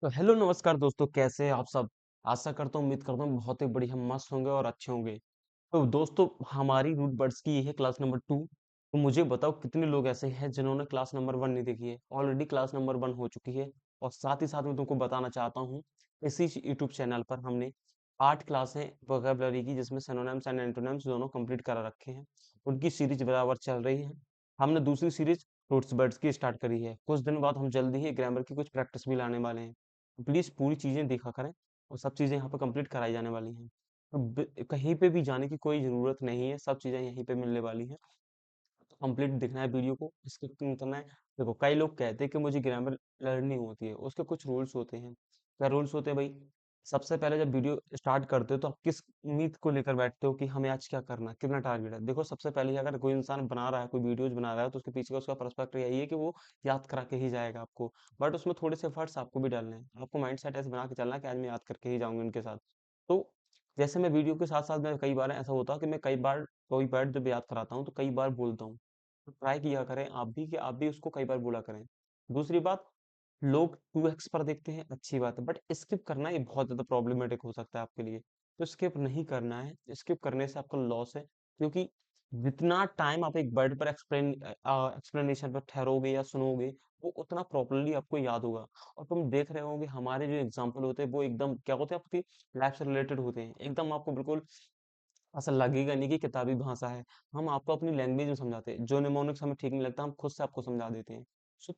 तो हेलो नमस्कार दोस्तों, कैसे हैं आप सब। आशा करता हूँ, उम्मीद करता हूँ बहुत ही बढ़िया मस्त होंगे और अच्छे होंगे। तो दोस्तों, हमारी रूट बर्ड्स की ये है क्लास नंबर 2। तो मुझे बताओ कितने लोग ऐसे हैं जिन्होंने क्लास नंबर 1 नहीं देखी है। ऑलरेडी क्लास नंबर 1 हो चुकी है। और साथ ही साथ मैं तुमको बताना चाहता हूँ, इसी यूट्यूब चैनल पर हमने 8 क्लासें वोकेबलरी की, जिसमें सिनोनिम्स एंड एंटोनिम्स दोनों कंप्लीट करा रखे हैं। उनकी सीरीज बराबर चल रही है। हमने दूसरी सीरीज रूट्स बर्ड्स की स्टार्ट करी है। कुछ दिन बाद हम जल्दी ही ग्रामर की कुछ प्रैक्टिस भी लाने वाले हैं। प्लीज पूरी चीजें देखा करें, और सब चीजें यहाँ पे कंप्लीट कराई जाने वाली हैं। तो कहीं पे भी जाने की कोई जरूरत नहीं है, सब चीजें यहीं पे मिलने वाली हैं। कंप्लीट देखना है वीडियो को, स्किप नहीं करना है। देखो, कई लोग कहते हैं कि मुझे ग्रामर लर्निंग होती है, उसके कुछ रूल्स होते हैं। क्या रूल्स होते हैं भाई? सबसे पहले जब वीडियो स्टार्ट करते हो तो आप किस उम्मीद को लेकर बैठते हो कि हमें आज क्या करना है, कितना टारगेट है। देखो, सबसे पहले अगर कोई इंसान बना रहा है, कोई वीडियोज बना रहा है, तो उसके पीछे का उसका पर्सपेक्टिव यही है कि वो याद करा के ही जाएगा आपको। बट उसमें थोड़े से एफर्ट्स आपको भी डालने हैं, आपको माइंड सेट ऐसे बना के चलना है कि आज मैं याद करके ही जाऊंगा इनके साथ। तो जैसे मैं वीडियो के साथ साथ में कई बार ऐसा होता है कि मैं कई बार कोई वर्ड जब याद कराता हूँ तो कई बार बोलता हूँ। तो ट्राई किया करें आप भी कि आप भी उसको कई बार बोला करें। दूसरी बात, लोग 2x पर देखते हैं, अच्छी बात है, बट स्किप करना ये बहुत ज़्यादा प्रॉब्लमेटिक हो सकता है आपके लिए। तो स्किप नहीं करना है, स्किप करने से आपका लॉस है। क्योंकि जितना टाइम आप एक वर्ड पर एक्सप्लेनेशन पर ठहरोगे या सुनोगे, वो उतना प्रॉपरली आपको याद होगा। और तुम देख रहे होगे हमारे जो एग्जाम्पल होते हैं वो एकदम क्या होते हैं, आपकी लाइफ से रिलेटेड होते हैं, एकदम आपको बिल्कुल ऐसा लगेगा नहीं कि किताबी भाषा है। हम आपको अपनी लैंग्वेज में समझाते हैं, जो निमोनिक्स हमें ठीक नहीं लगता हम खुद से आपको समझा देते हैं। सो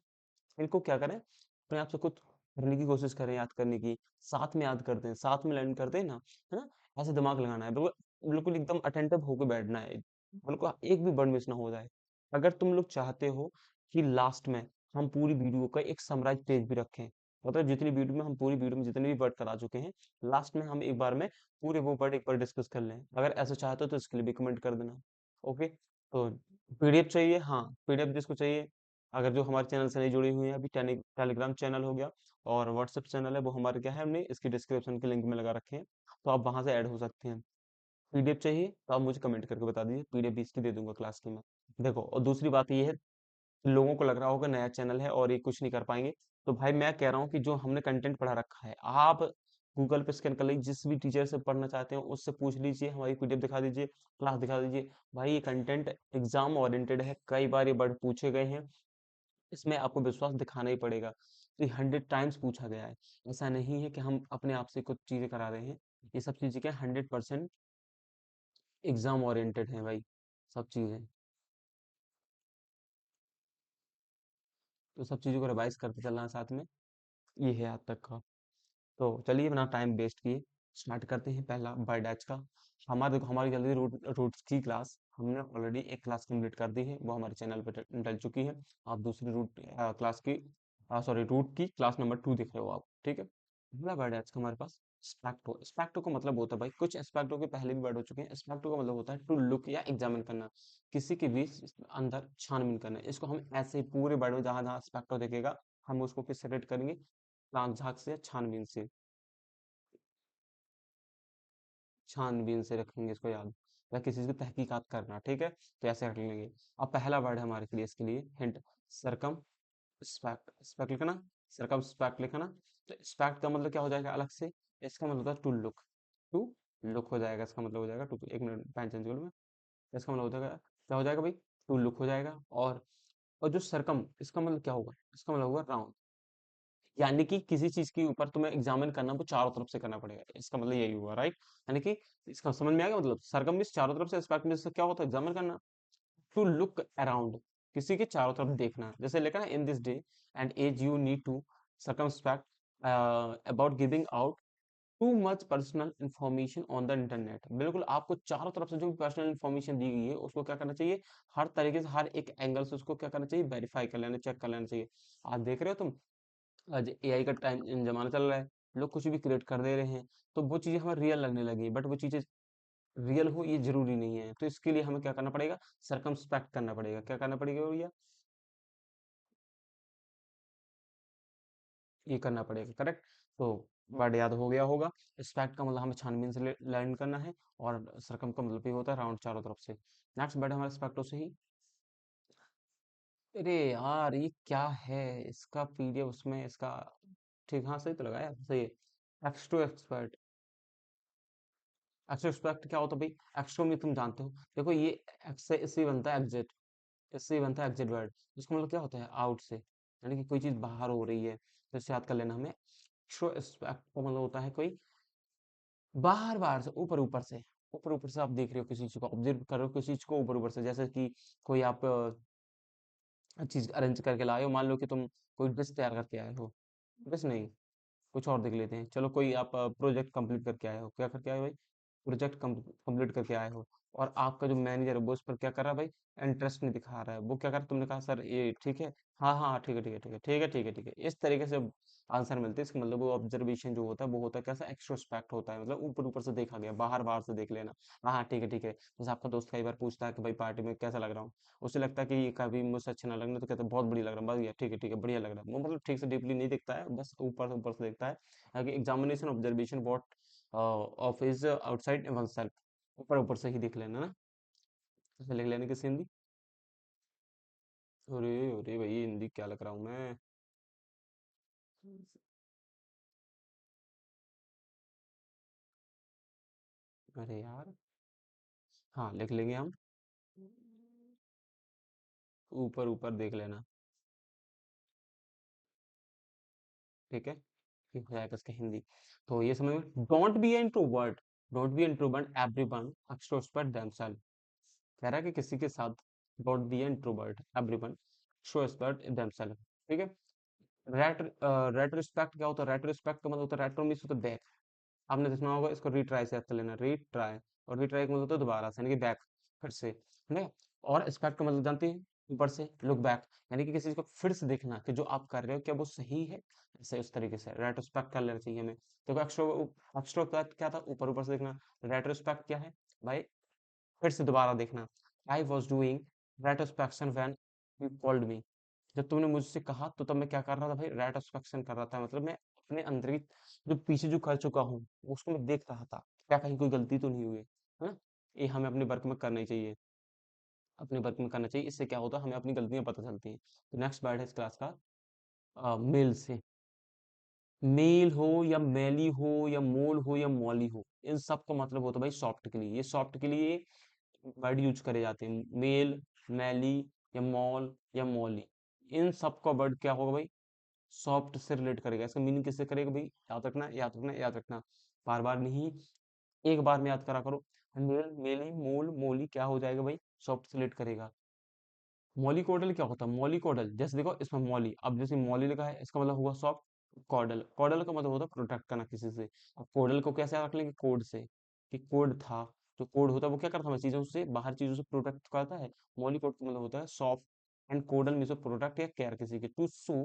इनको क्या करें, अपने आप से कुछ करने की कोशिश करें, याद करने की। साथ में याद करते हैं, साथ में लर्न करते हैं ना, है ना। ऐसे दिमाग लगाना है, बिल्कुल बिल्कुल एकदम अटेंटिव होकर बैठना है। बिल्कुल एक भी वर्ड मिस ना हो जाए। अगर तुम लोग चाहते हो कि लास्ट में हम पूरी वीडियो का एक समराइज पेज भी रखें, मतलब जितनी वीडियो में हम पूरी वीडियो में जितने भी वर्ड करा चुके हैं, लास्ट में हम एक बार में पूरे वो वर्ड एक बार डिस्कस कर लें। अगर ऐसा चाहते हो तो इसके लिए भी कमेंट कर देना। ओके। तो पीडीएफ चाहिए, हाँ, पीडीएफ जिसको चाहिए, अगर जो हमारे चैनल से नहीं जुड़ी हुई है, अभी टेलीग्राम चैनल हो गया और व्हाट्सएप चैनल है, वो हमारे क्या है, हमने इसकी डिस्क्रिप्शन के लिंक में लगा रखे हैं। तो आप वहां से ऐड हो सकते हैं। पीडीएफ चाहिए तो आप मुझे कमेंट करके बता दीजिए, पीडीएफ भी इसकी दे दूंगा क्लास की मैं। देखो, और दूसरी बात ये है, लोगों को लग रहा होगा नया चैनल है और ये कुछ नहीं कर पाएंगे। तो भाई मैं कह रहा हूँ कि जो हमने कंटेंट पढ़ा रखा है, आप गूगल पे स्कैन कर लीजिए, जिस भी टीचर से पढ़ना चाहते हो उससे पूछ लीजिए, हमारी पीडीएफ दिखा दीजिए, क्लास दिखा दीजिए। भाई ये कंटेंट एग्जाम ओरिएंटेड है, कई बार ये वर्ड पूछे गए हैं, इसमें आपको विश्वास दिखाना ही पड़ेगा। तो ये 100 टाइम्स पूछा गया है। ऐसा नहीं है कि हम अपने आप से कुछ चीजें करा रहे हैं। ये सब चीजें क्या 100% एग्जाम ओरिएंटेड है भाई, सब चीजें। तो सब चीजों को रिवाइज करते चलना है साथ में। ये है आज तक का। तो चलिए बिना टाइम वेस्ट किए स्टार्ट करते हैं पहला बाय बैच का। हमारे देखो, हमारी जल्दी रूट्स की क्लास हमने ऑलरेडी एक क्लास कंप्लीट कर दी है, वो हमारे चैनल पर डल चुकी है। आप दूसरी रूट क्लास की, सॉरी, रूट की क्लास नंबर 2 देख रहे हो आप, ठीक है। पहला वर्ड है आज का हमारे पास स्पेक्टो। स्पेक्टो का मतलब होता है भाई, कुछ स्पेक्टो के पहले भी वर्ड हो चुके हैं। स्पेक्टो का मतलब होता है टू लुक या एग्जामिन करना, किसी के भी अंदर छानबीन करना। इसको हम ऐसे ही पूरे वर्ड में जहां जहां स्पेक्टो देखेगा, हम उसको किस सेपरेट करेंगे, ताक झाक से या छानबीन से। छानबीन से रखेंगे इसको याद, या किसी चीज़ की तहकीकात करना, ठीक है, तो ऐसे रख लेंगे। अब पहला वर्ड है हमारे लिए, इसके लिए हिंट, सरकम स्पैक्ट। स्पैक्ट लिखना, सरकम स्पैक्ट लिखना। तो स्पैक्ट का मतलब क्या हो जाएगा अलग से, इसका मतलब होता है टू लुक। टू लुक हो जाएगा, इसका मतलब हो जाएगा टू, एक मिनट पेन चेंज में। इसका मतलब हो जाएगा, क्या हो जाएगा भाई, टू लुक हो जाएगा। और जो सरकम, इसका मतलब क्या होगा, इसका मतलब होगा राउंड। यानी कि किसी चीज के ऊपर तुम्हें एग्जामिन करना, वो चारों तरफ से करना पड़ेगा, इसका मतलब यही हुआ, राइट। यानी कि इसका समझ में आ गया, मतलब सरकम मींस चारों तरफ से, स्पेक्ट मींस क्या होता है, एग्जामिन करना। टू लुक अराउंड, किसी के चारों तरफ देखना, जैसे लिखा ना, in this day and age you need to circumspect about giving out too much personal information on the internet. बिल्कुल आपको चारों तरफ से जो भी पर्सनल इंफॉर्मेशन दी गई है उसको क्या करना चाहिए, हर तरीके से, हर एक एंगल से उसको क्या करना चाहिए, वेरीफाई कर लेना, चेक कर लेना चाहिए। आज देख रहे हो तुम, आज एआई का टाइम जमाना चल रहा है, लोग कुछ भी क्रिएट कर दे रहे हैं, तो वो चीजें हमें रियल लगने लगी, बट वो चीजें रियल हो ये जरूरी नहीं है। तो इसके लिए हमें क्या करना पड़ेगा, सरकमस्पेक्ट करना पड़ेगा। क्या करना पड़ेगा भैया, ये करना पड़ेगा, करेक्ट। तो वर्ड याद हो गया होगा। स्पेक्ट का मतलब हमें छानबीन से लर्न करना है, और सरकम का मतलब भी होता है राउंड, चारों तरफ से। नेक्स्ट वर्ड हमारा स्पेक्टो से ही। अरे यार, ये क्या है, इसका पीडीएफ उसमें इसका ठीक, हाँ सही तो लगाया, सही है। एक्स्ट्रो एक्सपर्ट, एक्स्ट्रो एक्सपर्ट क्या होता है भाई? एक्स्ट्रो में तुम जानते हो, देखो ये एक्स से इससे बनता है एग्जिट, इससे बनता है एग्जिट वर्ड। इसका मतलब क्या होता है? आउट से, यानी कि कोई चीज बाहर हो रही है, तो इससे याद कर लेना हमें। एक्स्ट्रो एक्सपेक्ट का मतलब होता है कोई बाहर बाहर से, ऊपर ऊपर से, ऊपर ऊपर से आप देख रहे हो किसी चीज को, ऑब्जर्व कर रहे हो किसी चीज को ऊपर ऊपर से, जैसे कि कोई आप चीज अरेंज करके लाए हो, मान लो कि तुम कोई ड्रेस तैयार करके आए हो, ड्रेस नहीं, कुछ और देख लेते हैं, चलो कोई आप प्रोजेक्ट कंप्लीट करके आए हो, क्या करके आए हो भाई? प्रोजेक्ट कंप्लीट करके आए हो, और आपका जो मैनेजर है वो उस पर क्या कर रहा है भाई? इंटरेस्ट नहीं दिखा रहा है, वो क्या कर, तुमने कहा सर ये ठीक है, हाँ हाँ हाँ, ठीक है ठीक है ठीक है ठीक है ठीक है ठीक है, इस तरीके से आंसर मिलते हैं। इसका मतलब वो ऑब्जर्वेशन जो होता है वो होता है कैसा? एक्सट्रोस्पेक्ट होता है, मतलब ऊपर ऊपर से देखा गया, बाहर बाहर से देख लेना। हाँ हाँ ठीक है ठीक है, जैसे आपका दोस्त कई बार पूछता है कि भाई पार्टी में कैसा लग रहा हूँ, उसे लगता है कि ये कभी मुझसे अच्छा ना लगना, तो कहता है बहुत बढ़िया लग रहा है, बढ़िया ठीक है ठीक है, बढ़िया लग रहा है, वो मतलब ठीक से डीपली नहीं दिखता है, बस ऊपर से देखता है। आगे examination observation what of is outside one self, ऊपर ऊपर से ही देख लेना ना, ऐसे लिख लेने की हिंदी। अरे अरे भाई हिंदी क्या लग रहा हूँ मैं। अरे यार, हाँ लिख लेंगे हम, ऊपर ऊपर देख लेना, ठीक है, फिर हो जाएगा इसका हिंदी। तो ये समझ में, don't be introvert, don't be introvert everyone extrovert themselves, कह रहा है कि किसी के साथ don't be introvert everyone extrovert themselves, ठीक है। रेट रेट्रोस्पेक्ट क्या होता है? रेट्रोस्पेक्ट का मतलब होता है, रेट्रो मीन्स होता है बैक, आपने तो सुना होगा, इसको रीट्राई से याद कर लेना, रीट्राई, और रीट्राई का मतलब होता है दोबारा से, यानी कि बैक, फिर से, है ना। और स्पेक्ट का मतलब जानते हैं, ऊपर से, लुक बैक, यानी कि किसी चीज को फिर से देखना कि जो आप कर रहे हो क्या वो सही है, ऐसे उस तरीके से रेट्रोस्पेक्ट कर लेना चाहिए हमें। देखो एक्स्ट्रो, एक्स्ट्रोस्पेक्ट क्या था? ऊपर ऊपर से देखना। रेट्रोस्पेक्ट क्या है भाई? फिर से दोबारा देखना। I was doing retrospection when you called me, जब तुमने मुझसे कहा तो तब मैं क्या कर रहा था भाई? रेट्रोस्पेक्शन कर रहा था, मतलब मैं अपने अंदर की जो पीछे जो कर चुका हूँ उसको मैं देख रहा था, क्या कहीं कोई गलती तो नहीं हुई है ना। ये हमें अपने वर्क में करना ही चाहिए, अपने वर्क में करना चाहिए, इससे क्या होता है हमें अपनी गलतियां पता चलती हैं। तो नेक्स्ट वर्ड है इस क्लास का मेल से, मेल हो या मैली हो या मोल हो या मौली हो, इन सब का मतलब होता है भाई सॉफ्ट के लिए, ये सॉफ्ट के लिए वर्ड यूज करे जाते हैं, मेल, मैली या मॉल या मौली, इन सब का वर्ड क्या होगा भाई? सॉफ्ट से रिलेट करेगा। इसका मीनिंग किससे करेगा भाई? याद रखना याद रखना याद रखना, बार बार नहीं, एक बार में याद करा करो। मेल, मेली, मोल, मोली क्या हो जाएगा भाई? सॉफ्ट से रिलेट करेगा। मॉलिकोडल क्या होता है? मॉलिकोडल, जैसे देखो इसमें मॉली, अब जैसे मॉली लिखा है इसका मतलब हुआ सॉफ्ट। कॉडल, कॉडल का मतलब होता है प्रोटेक्ट करना किसी से। अब कोडल को कैसे रख लेंगे? कोड से, कि कोड था, जो कोड होता है वो क्या करता है? चीजों से, बाहर चीजों से प्रोटेक्ट करता है। मॉलिकोड का मतलब होता है soft, and codal means protect या केयर किसी की, टू शो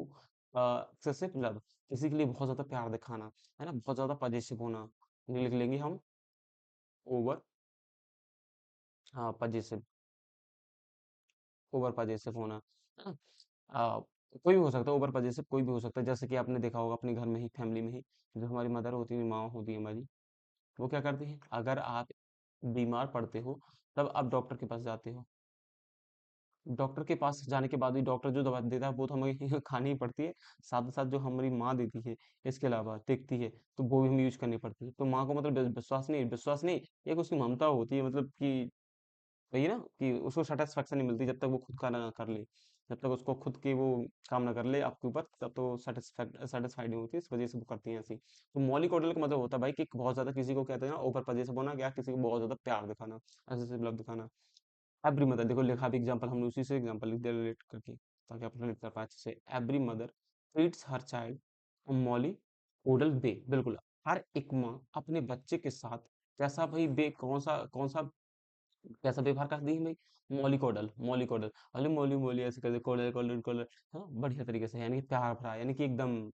एक्सेसिव लव, किसी के लिए बहुत ज्यादा प्यार दिखाना, है ना, बहुत ज्यादा पजेसिव होना, ये लिख लेंगे हम, ओवर, हाँ पजेसिव, ओवर पजेसिव होना, है ना। आ, कोई भी हो सकता है, ओवर पजेसिव कोई भी हो सकता है, जैसे कि आपने देखा होगा अपने घर में ही, फैमिली में ही, जो हमारी मदर होती है, माँ होती है हमारी, वो क्या करती है? अगर आप बीमार पड़ते हो तब आप डॉक्टर के पास जाते हो, डॉक्टर के पास जाने के बाद भी डॉक्टर जो दवा देता है वो तो हमें खानी ही पड़ती है, साथ ही साथ जो हमारी माँ देती है, इसके अलावा देखती है, तो वो भी हमें यूज करनी पड़ती है। तो माँ को मतलब विश्वास नहीं, विश्वास नहीं, एक उसकी ममता होती है, मतलब कि वही ना, कि उसको सेटिस्फेक्शन नहीं मिलती जब तक वो खुद का ना कर ले, जब तक उसको खुद की वो काम ना कर ले आपके ऊपर, तब तो सेटिस्फाइड नहीं होती, इस वजह से वो करती हैं ऐसी। तो मौलिक ऑर्डर का मतलब होता है भाई कि बहुत ज्यादा किसी को कहते हैं ना ओवर पजेसिव होना, क्या किसी को बहुत ज्यादा प्यार दिखाना, ऐसे लव दिखाना। एवरी मदर, देखो लिखा भी एग्जाम्पल, हमने उसी से एग्जाम्पल लिख दिया रिलेट करके, ताकि आप रिलेट कर पाए अच्छे से। Every mother treats her child mollycoddle way, बिल्कुल, हर एक माँ अपने बच्चे के साथ कैसा भाई बे, कौन सा कैसा व्यवहार करती है भाई? मौली कोडल, मौली कोडल, अरे मौली मौली ऐसे कर दे, कोडल कोडल कोडल, हाँ बढ़िया तरीके से, यानी कि प्यार भरा, यानी कि एकदम,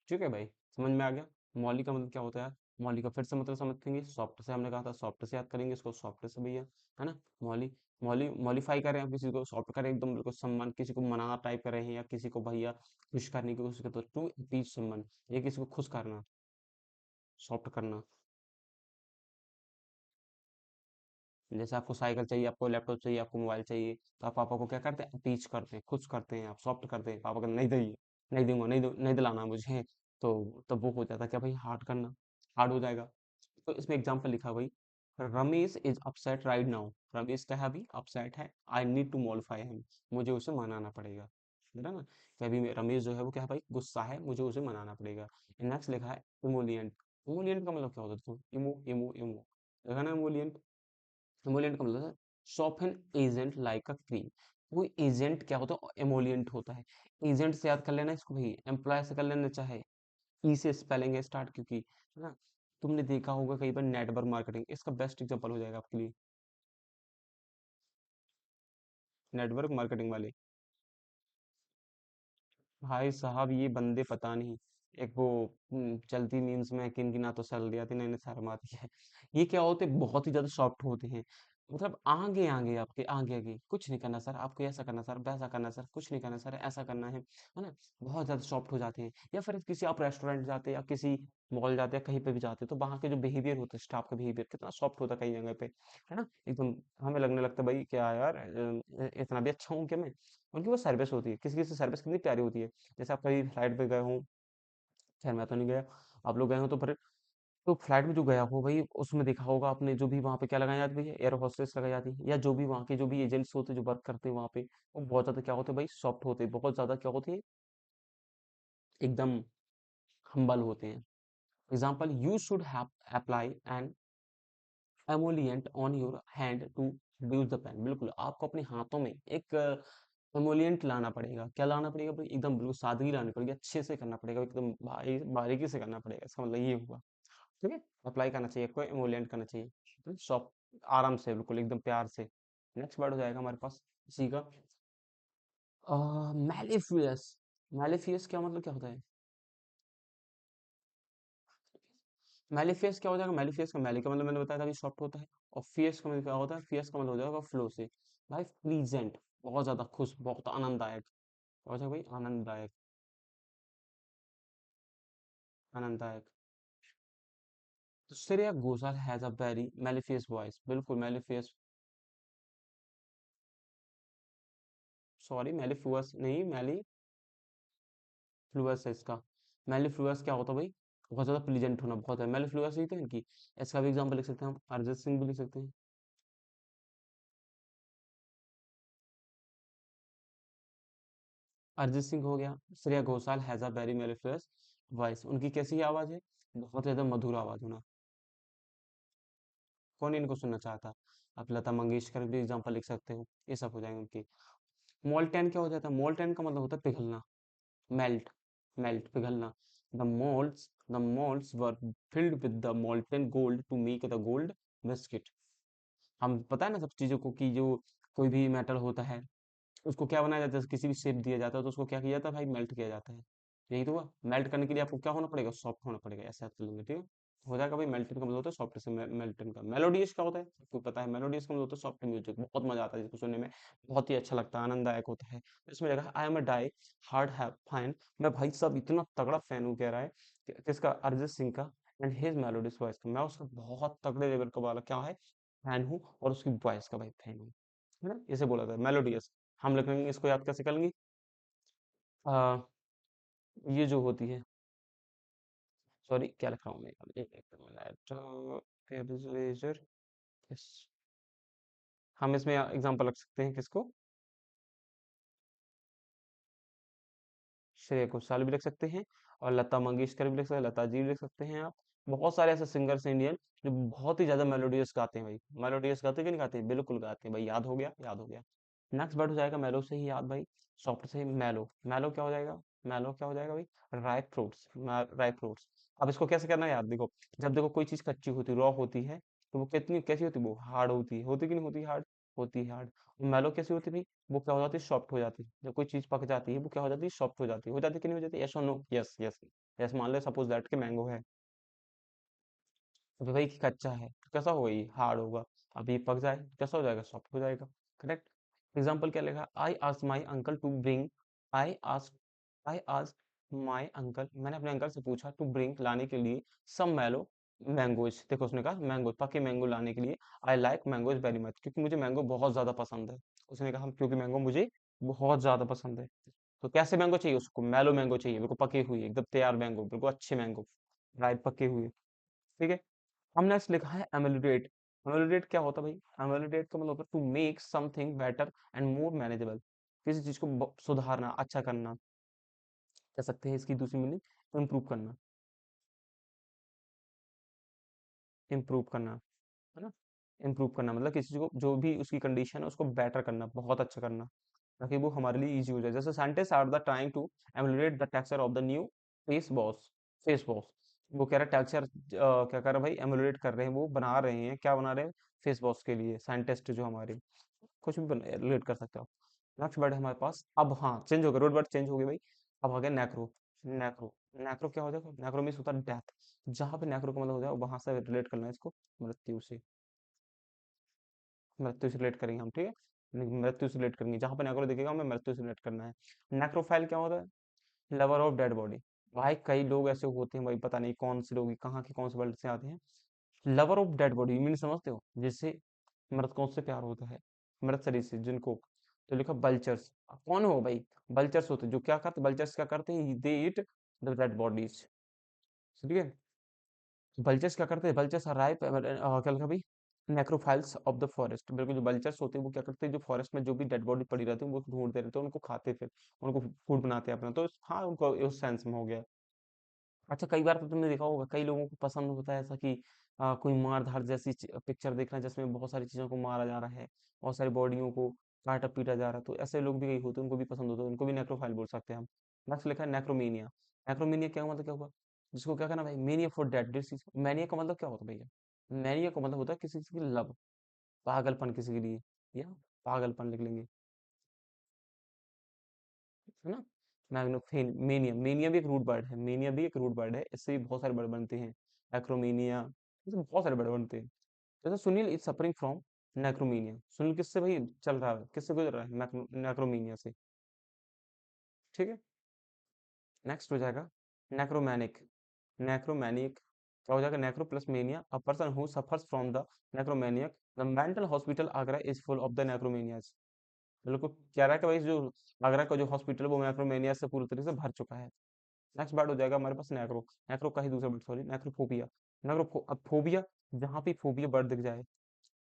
ठीक है भाई, समझ में आ गया। मौली का मतलब क्या होता है? मौली का फिर से मतलब समझेंगे, सॉफ्ट से, हमने कहा था सॉफ्ट से याद करेंगे इसको, सॉफ्ट से भैया, है ना। मौली, मौली मॉलिफाई करें आप किसी को, सॉफ्ट करें एकदम बिल्कुल, सम्मान, किसी को मना टाइप कर रहे हैं या किसी को भैया खुश करने की कोशिश करते, टू टीच सम्मान, ये किसी को खुश करना, सॉफ्ट करना। जैसे आपको साइकिल चाहिए, आपको लैपटॉप चाहिए, आपको मोबाइल चाहिए, तो आप पापा को क्या करते हैं? टीच करते हैं, खुश करते हैं, आप सॉफ्ट करते हैं, पापा को नहीं चाहिए, नहीं दूंगा, नहीं दिलाना मुझे, तो तब वो हो जाता क्या भाई, हार्ड करना, हार्ड हो जाएगा। तो इसमें एग्जांपल लिखा भाई, Ramesh is upset right now. Ramesh क्या है, अभी अपसेट है, I need to modify him, मुझे उसे मनाना पड़ेगा, है ना। कि अभी रमेश जो है वो क्या है भाई, गुस्सा है, मुझे उसे मनाना पड़ेगा। नेक्स्ट लिखा है इमोलियंट। इमोलियंट का मतलब क्या होता है देखो, इमो इमो इमो, देखा ना इमोलियंट। इमोलियंट का मतलब है सॉफ्टन एजेंट लाइक अ क्रीम। कोई एजेंट क्या होता है, एमोलियंट होता है। एजेंट से याद कर लेना इसको भाई, एम्प्लॉय से कर लेना चाहे, ई से स्पेलिंग है स्टार्ट, क्योंकि है ना। तुमने देखा होगा कई बार नेटवर्क मार्केटिंग, इसका बेस्ट एग्जांपल हो जाएगा आपके लिए, नेटवर्क मार्केटिंग वाले। भाई साहब ये बंदे पता नहीं, एक वो चलती मीम्स में किन की ना तो सैलरी आती ना इन्हें शर्म आती है। ये क्या होते हैं, बहुत ही ज्यादा सॉफ्ट होते हैं, मतलब आगे आगे आपके आगे आगे, कुछ नहीं करना सर, आपको ऐसा करना सर, वैसा करना सर, कुछ नहीं करना सर, ऐसा करना है ना। बहुत ज्यादा सॉफ्ट हो जाते हैं। या फिर किसी आप रेस्टोरेंट जाते हैं या किसी मॉल जाते हैं, कहीं पे भी जाते हैं, तो वहाँ के जो बिहेवियर होता है, स्टाफ का बिहेवियर कितना सॉफ्ट होता है कई जगह पे, है ना। एकदम हमें लगने लगता है भाई क्या यार, इतना भी अच्छा हूँ क्या मैं। उनकी वो सर्विस होती है, किसी किसी सर्विस कितनी प्यारी होती है। जैसे आप कभी फ्लाइट पे गए हो, खैर मैं तो नहीं गया, आप लोग गए हो तो फिर, तो फ्लाइट में जो गया हो भाई, उसमें देखा होगा आपने, जो भी वहाँ पे क्या लगाई जाती है, एयर होस्टेस लगाई जाती है, या जो भी वहाँ के जो भी एजेंट्स होते हैं जो वर्क करते हैं वहाँ पे, वो बहुत ज्यादा क्या होते हैं भाई, सॉफ्ट होते हैं, बहुत ज्यादा क्या होते हैं, एकदम हम्बल होते हैं। Example, you should have apply an emollient on your hand to reduce the pain. बिल्कुल आपको अपने हाथों में एक एमोलिएंट लाना पड़ेगा, क्या लाना पड़ेगा भाई, एकदम बिल्कुल सादगी लानी पड़ेगी, अच्छे से करना पड़ेगा, एकदम बारीकी से करना पड़ेगा, इसका मतलब ये हुआ। ठीक है, अप्लाई करना चाहिए, कोई एमोलिएंट करना चाहिए, तो सॉफ्ट आराम से, बिल्कुल एकदम प्यार से। नेक्स्ट वर्ड हो जाएगा हमारे पास इसी का, मैलिफियस। मैलिफियस क्या मतलब क्या होता है, मैलिफियस क्या हो जाएगा, मैलिफियस का मैली का मतलब मैंने बताया था कि सॉफ्ट होता है, और फियस का मतलब क्या होता है, फियस का मतलब हो जाएगा फ्लो से। भाई प्लीजेंट, बहुत ज्यादा खुश, बहुत आनंददायक, हो जाएगा भाई आनंददायक, आनंददायक। तो Shreya Ghoshal has a very mellifluous voice, बिल्कुल मैलिफियस, सॉरी मैलिफुअस नहीं, मैलिफ्लुअस है इसका। मैलिफ्लुअस क्या होता है भाई, बहुत ज्यादा प्लीजेंट होना, बहुत है मैलिफ्लुअस ही तो इनकी। इसका भी एग्जांपल लिख सकते हैं हम, अरिजीत सिंह भी लिख सकते हैं। अरिजीत सिंह हो गया, Shreya Ghoshal has a very mellifluous voice, उनकी कैसी आवाज है, बहुत ज्यादा मधुर आवाज होना। कौन इनको सुनना चाहता, आप लता मंगेशकर भी एग्जांपल लिख सकते हो, ये सब हो जाएंगे उनकी। मोल्टेन क्या हो जाता है, मोल्टेन का मतलब होता है पिघलना, मेल्ट, मेल्ट पिघलना। The moulds were filled with the molten gold to make the gold biscuit. हम पता है ना सब चीजों को, कि जो कोई भी मेटल होता है, उसको क्या बनाया जाता है, किसी भी शेप दिया जाता है तो उसको क्या किया जाता है भाई, मेल्ट किया जाता है। यही तो हुआ, मेल्ट करने के लिए आपको क्या होना पड़ेगा, सॉफ्ट होना पड़ेगा, ऐसे आप चलेंगे, ठीक है। हो जाएगा भाई, मेल्टेड का मतलब होता है सॉफ्ट से, मेल्टन का मेलोडियस क्या होता है, आपको पता है, मेलोडियस का मतलब होता है सॉफ्ट म्यूजिक, बहुत मजा आता है जिसको सुनने में, बहुत ही अच्छा लगता है, आनंददायक होता है। तो इसमें लगा I am a die hard have fine, मैं भाई साहब इतना तगड़ा फैन हूँ, कह रहा है किसका, अरिजीत सिंह का, एंड हिज मेलोडियस वॉइस का, मैं उसका बहुत तगड़े लेवल का वाला क्या है, फैन हूँ, और उसकी वॉइस का भाई फैन हूँ, है ना, इसे बोला था मेलोडियस। हम लिखेंगे इसको, याद कैसे करेंगे, आ, ये जो होती है, सॉरी क्या लिखा हूँ मैं, एक मिनट, यस, हम इसमें एग्जांपल रख सकते हैं किसको, श्रेया घोषाल भी लिख सकते हैं, और लता मंगेशकर भी लिख सकते हैं, लता जी भी लिख सकते हैं आप। बहुत सारे ऐसे सिंगर्स हैं इंडियन, जो बहुत ही ज्यादा मेलोडियस गाते हैं भाई, मेलोडियस गाते हैं कि नहीं गाते, बिल्कुल गाते हैं भाई, याद हो गया, याद हो गया। नेक्स्ट वर्ड हो जाएगा मेलो से ही याद भाई, सॉफ्ट से ही मेलो, मेलो क्या हो जाएगा, मेलो क्या हो जाएगा भाई, ड्राई फ्रूट्स, ड्राई फ्रूट्स। अब इसको कैसे करना है याद, देखो, जब देखो कोई चीज कच्ची होती है, रॉ होती है, तो वो कितनी कैसी होती है, वो हार्ड होती है कि नहीं होती, हार्ड होती है, हार्ड। मेलो कैसी होती है भाई, वो क्या हो जाती है, सॉफ्ट हो जाती है, जब कोई चीज पक जाती है वो क्या हो जाती है, सॉफ्ट हो जाती है कि नहीं हो जाती, यस और नो, यस यस। यस मान लो, सपोज दैट के मैंगो है, तो भाई कि कच्चा है तो कैसा होगा, ये हार्ड होगा, अब ये पक जाए कैसा हो जाएगा, सॉफ्ट हो जाएगा, करेक्ट। एग्जाम्पल क्या लिखा, I ask my uncle to bring, I ask I ask my uncle, मैंने अपने अंकल से पूछा, टू ब्रिंग लाने के लिए, सम मैलो मैंगोज, देखो उसने कहा मैंगो, पके मैंगो लाने के लिए, I like mangoes very much, क्योंकि मुझे मैंगो बहुत ज्यादा पसंद है। उसने कहा क्योंकि मैंगो मुझे बहुत ज्यादा पसंद है। तो कैसे मैंगो चाहिए उसको? मेलो मैंगो चाहिए, बिल्कुल पके हुए, एकदम तैयार मैंगो, बिल्कुल अच्छे मैंगो, राइट, पके हुए। ठीक है। हमने नेक्स्ट लिखा है एमेलुडेट। एमेलुडेट क्या होता है भाई? एमेलुडेट का मतलब होता है to make something better and more manageable. किसी चीज को सुधारना, अच्छा करना, कह सकते हैं इसकी दूसरी मीनिंग इम्प्रूव करना। इम्प्रूव करना, है ना? इम्प्रूव करना मतलब किसी चीज को, जो भी उसकी कंडीशन है उसको बेटर करना, बहुत अच्छा करना, ताकि वो हमारे लिए इजी हो जाए। जैसे scientist are the trying to emulate the texture of the new face wash. वो कह रहा है टेक्सचर, क्या कर रहे हैं भाई? एमुलेट कर रहे हैं, वो बना रहे हैं, क्या बना रहे हैं? फेस वॉश के लिए साइंटिस्ट जो हमारे, कुछ भी रिलेट कर सकते हो। नेक्स्ट वर्ड है हमारे पास, अब हाँ चेंज हो गया, रोड वर्ड चेंज हो गया भाई। अब आ गया नेक्रो। नेक्रो, नेक्रो क्या हो जाएगा? नेक्रो मीन्स होता है डेथ। जहां पे नेक्रो का मतलब हो जाए वहां से रिलेट करना है इसको, मृत्यु से। मृत्यु से रिलेट करेंगे हम, ठीक है। मृत्यु से रिलेट करेंगे, जहां पे नेक्रो दिखेगा हमें मृत्यु से रिलेट करना है। नेक्रोफाइल क्या होता है? Lover of dead body. भाई कई लोग ऐसे होते हैं भाई, पता नहीं कौन से लोग कहाँ के कौन से वर्ल्ड से आते हैं। Lover of dead body mean समझते हो? जिससे मृतकों से प्यार होता है, मृत शरीर से जिनको। तो लिखा बल्चर्स। कौन हो भाई? बल्चर्स होते हैं जो क्या करते, बल्चर्स क्या करते हैं? दे ईट द डेड बॉडीज। ठीक है। बल्चर्स क्या करते हैं? बल्चर्स अराइव, क्या लिखा भाई? नेक्रोफाइल्स ऑफ द फॉरेस्ट। बिल्कुल, जो बल्चर्स होते हैं वो क्या करते हैं? जो फॉरेस्ट में जो भी डेड बॉडी पड़ी रहती है वो ढूंढते रहते हैं, उनको खाते, फिर उनको फूड बनाते हैं अपना। तो हाँ, उनको उस सेंस में हो गया। अच्छा, कई बार तो तुमने देखा होगा, कई लोगों को पसंद होता है ऐसा कि कोई मार धाड़ जैसी पिक्चर देखना, जिसमें बहुत सारी चीजों को मारा जा रहा है, बहुत सारी बॉडियों को काटा पीटा जा रहा है। तो ऐसे लोग भी कई होते हैं, उनको भी पसंद होता है, उनको भी नेक्रोफाइल बोल सकते हैं हम। नेक्स्ट लिखा है नेक्रोमीनिया। नेक्रोमीनिया क्या मतलब, क्या हुआ? जिसको क्या कहना भाई? Mania for dead disease. Mania का मतलब क्या होता है भैया? मैनिया का मतलब होता है किसी चीज की लव, पागलपन किसी के लिए, या पागलपन लिख लेंगे, है ना? मैग्नोफेन मेनिया, मेनिया भी एक रूट वर्ड है, मेनिया भी एक रूट वर्ड है, इससे भी बहुत सारे वर्ड बनते हैं। एक्रोमीनिया, इससे बहुत सारे वर्ड बनते हैं। जैसे Sunil is suffering from necromania. Sunil किससे भाई चल रहा है, किससे गुजर रहा है? नेक्रोमीनिया से। ठीक है। नेक्स्ट हो जाएगा नेक्रोमैनिक। नेक्रोमैनिक क्या हो जाएगा? Necro plus mania, a person who suffers from the necromaniac. The mental hospital Agra is full of the necromaniacs. बिल्कुल कह रहा है कि भाई जो आगरा का जो हॉस्पिटल है वो नेक्रोमेनिया से पूरी तरीके से भर चुका है। नेक्स्ट वर्ड हो जाएगा हमारे पास नेक्रो। नेक्रो का ही दूसरा वर्ड, सॉरी, नेक्रोफोबिया। अब फोबिया, जहां भी फोबिया वर्ड दिख जाए।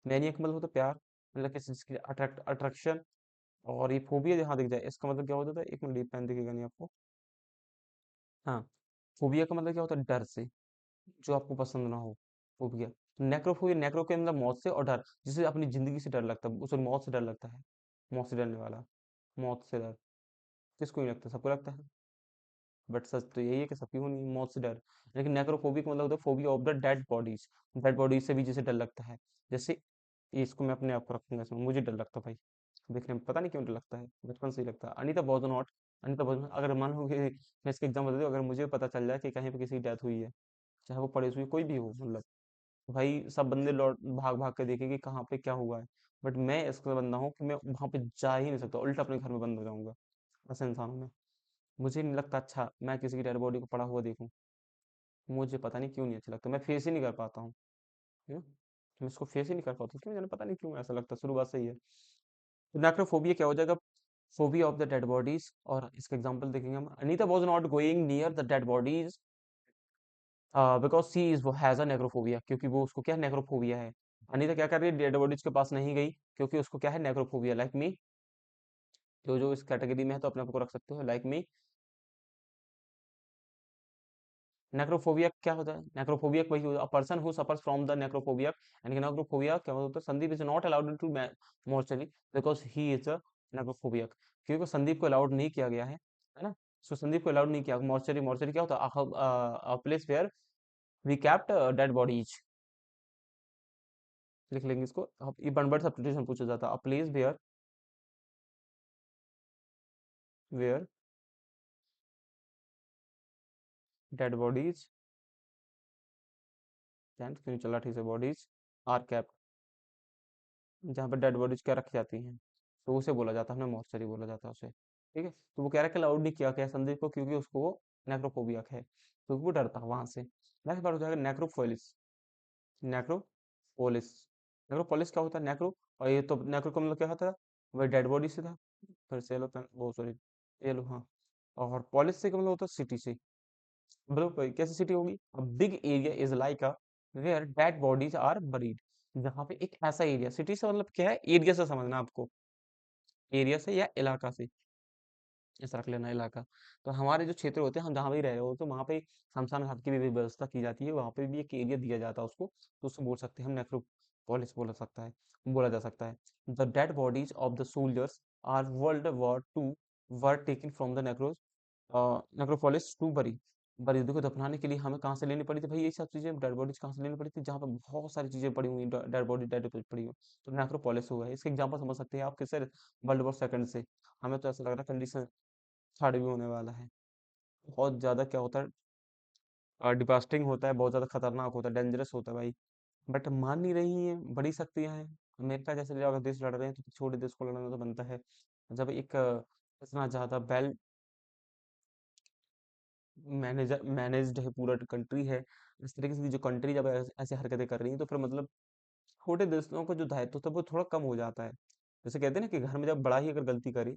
मैनिया का मतलब होता है प्यार, मतलब किसी चीज की अट्रैक्शन। और ये फोबिया जहां दिख जाए, इसका मतलब क्या होता है? एक मिनट, पेन दिखेगा नहीं आपको। हाँ, फोबिया का मतलब क्या होता है? डर से, जो आपको पसंद ना हो, फोबिया। नेक्रोफोबिया, नेक्रो के मतलब मौत से, और डर, जिसे अपनी जिंदगी से डर लगता है, उसे मौत से डर लगता है। मौत से डरने वाला, मौत से डर किसको नहीं लगता? सबको लगता है। बट सच तो यही है कि सबकी होनी है मौत से डर। लेकिन नेक्रोफोबिक मतलब होता है phobia of the dead bodies. Dead bodies से भी जिसे डर लगता है। जैसे ये, इसको मैं अपने आप को रखूंगा इसमें, मुझे डर लगता है भाई देखने में, पता नहीं क्यों डर लगता है, बचपन से ही लगता है। अनीता बहुत नॉट, अनीता बहुत, अगर मान लो कि मैं इसके एग्जाम्पल दे दूं, अगर मुझे पता चल जाए कि कहीं पे किसी की डेथ हुई है, चाहे वो पड़ोस हुई कोई भी हो, मतलब भाई सब बंदे लौट भाग भाग के देखेंगे कहाँ पे क्या हुआ है। बट मैं इसका बंदा हूँ कि मैं वहां पे जा ही नहीं सकता, उल्टा अपने घर में बंद हो जाऊंगा। ऐसा इंसान हूं मैं। मुझे नहीं लगता अच्छा मैं किसी की डेड बॉडी को पड़ा हुआ देखूं। मुझे पता नहीं क्यों नहीं अच्छा लगता, मैं फेस ही नहीं कर पाता हूँ। हम्म? मैं इसको फेस ही नहीं कर पाता, क्यों जाने, पता नहीं क्यों ऐसा लगता है, शुरू बात सही है। तो नेक्रोफोबिया क्या हो जाएगा? Phobia of the dead bodies. और इसका एग्जांपल देखेंगे हम, Anita was not going near the dead bodies because she is वो हैज अ नेक्रोफोबिया, क्योंकि वो उसको क्या है? नेक्रोफोबिया है। अनीता क्या कर रही है? डेड बॉडीज के पास नहीं गई, क्योंकि उसको क्या है? Necrophobia, like me. जो जो इस कैटेगरी में है तो अपने आप को रख सकते हो, लाइक मी। नेक्रोफोबिया क्या होता है? नेक्रोफोबिया वही होता है, person who suffers from the necrophobia. यानी कि नेक्रोफोबिया क्या होता है? Sandeep is not allowed to mortuary because he is a necrophobia. क्योंकि संदीप को अलाउड नहीं किया गया है ना? सो संदीप को अलाउड नहीं किया मोर्चरी। मोर्चरी क्या होता है? Place where we kept dead bodies. लिख लेंगे इसको, ये वन वर्ड सब्स्टिट्यूशन पूछा जाता है, a place where dead bodies, क्यों नहीं चला ठीक से, बॉडीज आर कैप्ट, जहाँ पर डेड बॉडीज क्या रखी जाती हैं, तो उसे बोला जाता है, हमने मॉर्चरी बोला जाता है उसे। ठीक है। तो वो कह रहा है कि अलाउड नहीं किया गया संदीप को, क्योंकि उसको वो नेक्रोफोबिया है, तो वो डरता है वहां से। नेक्स्ट बार हो जाएगा नेक्रोफोलिस। नेक्रोपोलिस। नेक्रोपोलिस क्या होता है? नेक्रो, और ये तो नेक्रो का मतलब क्या होता है? वह डेड बॉडी से था, फिर से लो वो सॉरी, ये लो हाँ। और पॉलिस से का मतलब होता है सिटी से। बोलो भाई कैसी सिटी होगी? A big area is like a where dead bodies are buried. जहाँ पे एक ऐसा एरिया, सिटी से मतलब क्या है, एरिया से समझना आपको, एरिया से या इलाका से, ऐसा रख लेना इलाका। तो हमारे जो क्षेत्र होते हैं, हम जहाँ भी रह रहे होते हैं, वहाँ पे शमशान घाट की भी व्यवस्था की जाती है, वहाँ पे भी एक एरिया दिया जाता है उसको, तो उसको बोल सकते हैं हम नेक्रोपोलिस बोला जा सकता है। The dead bodies of the soldiers are world war 2 were taken from the necropolis to bury. Bury देखो, दफनाने के लिए हमें कहाँ से लेनी पड़ी थी भाई, ये सब चीजें डेड बॉडीज कहाँ से लेनी पड़ी थी, जहाँ पे बहुत सारी चीजें पड़ी हुई, डेड पड़ी हुई, तो नेक्रोपोलिस हुआ है। इसका एग्जांपल समझ सकते हैं आप किससे? वर्ल्ड वॉर 2 से। हमें तो ऐसा लग रहा है कंडीशन थर्ड भी होने वाला है। बहुत ज़्यादा क्या होता है, डिवास्टिंग होता है, बहुत ज़्यादा खतरनाक होता है, डेंजरस होता है भाई। बट मान नहीं रही है, बड़ी शक्तियां हैं। अमेरिका जैसे जब अगर देश लड़ रहे हैं तो छोटे देश को लड़ना तो बनता है। जब एक इतना ज़्यादा वेल मैनेज्ड है, पूरा कंट्री है, इस तरीके से जो कंट्री जब ऐसे हरकतें कर रही है, तो फिर मतलब छोटे देशों का जो दायित्व होता है वो थोड़ा कम हो जाता है। जैसे कहते हैं ना कि घर में जब बड़ा ही अगर गलती करे,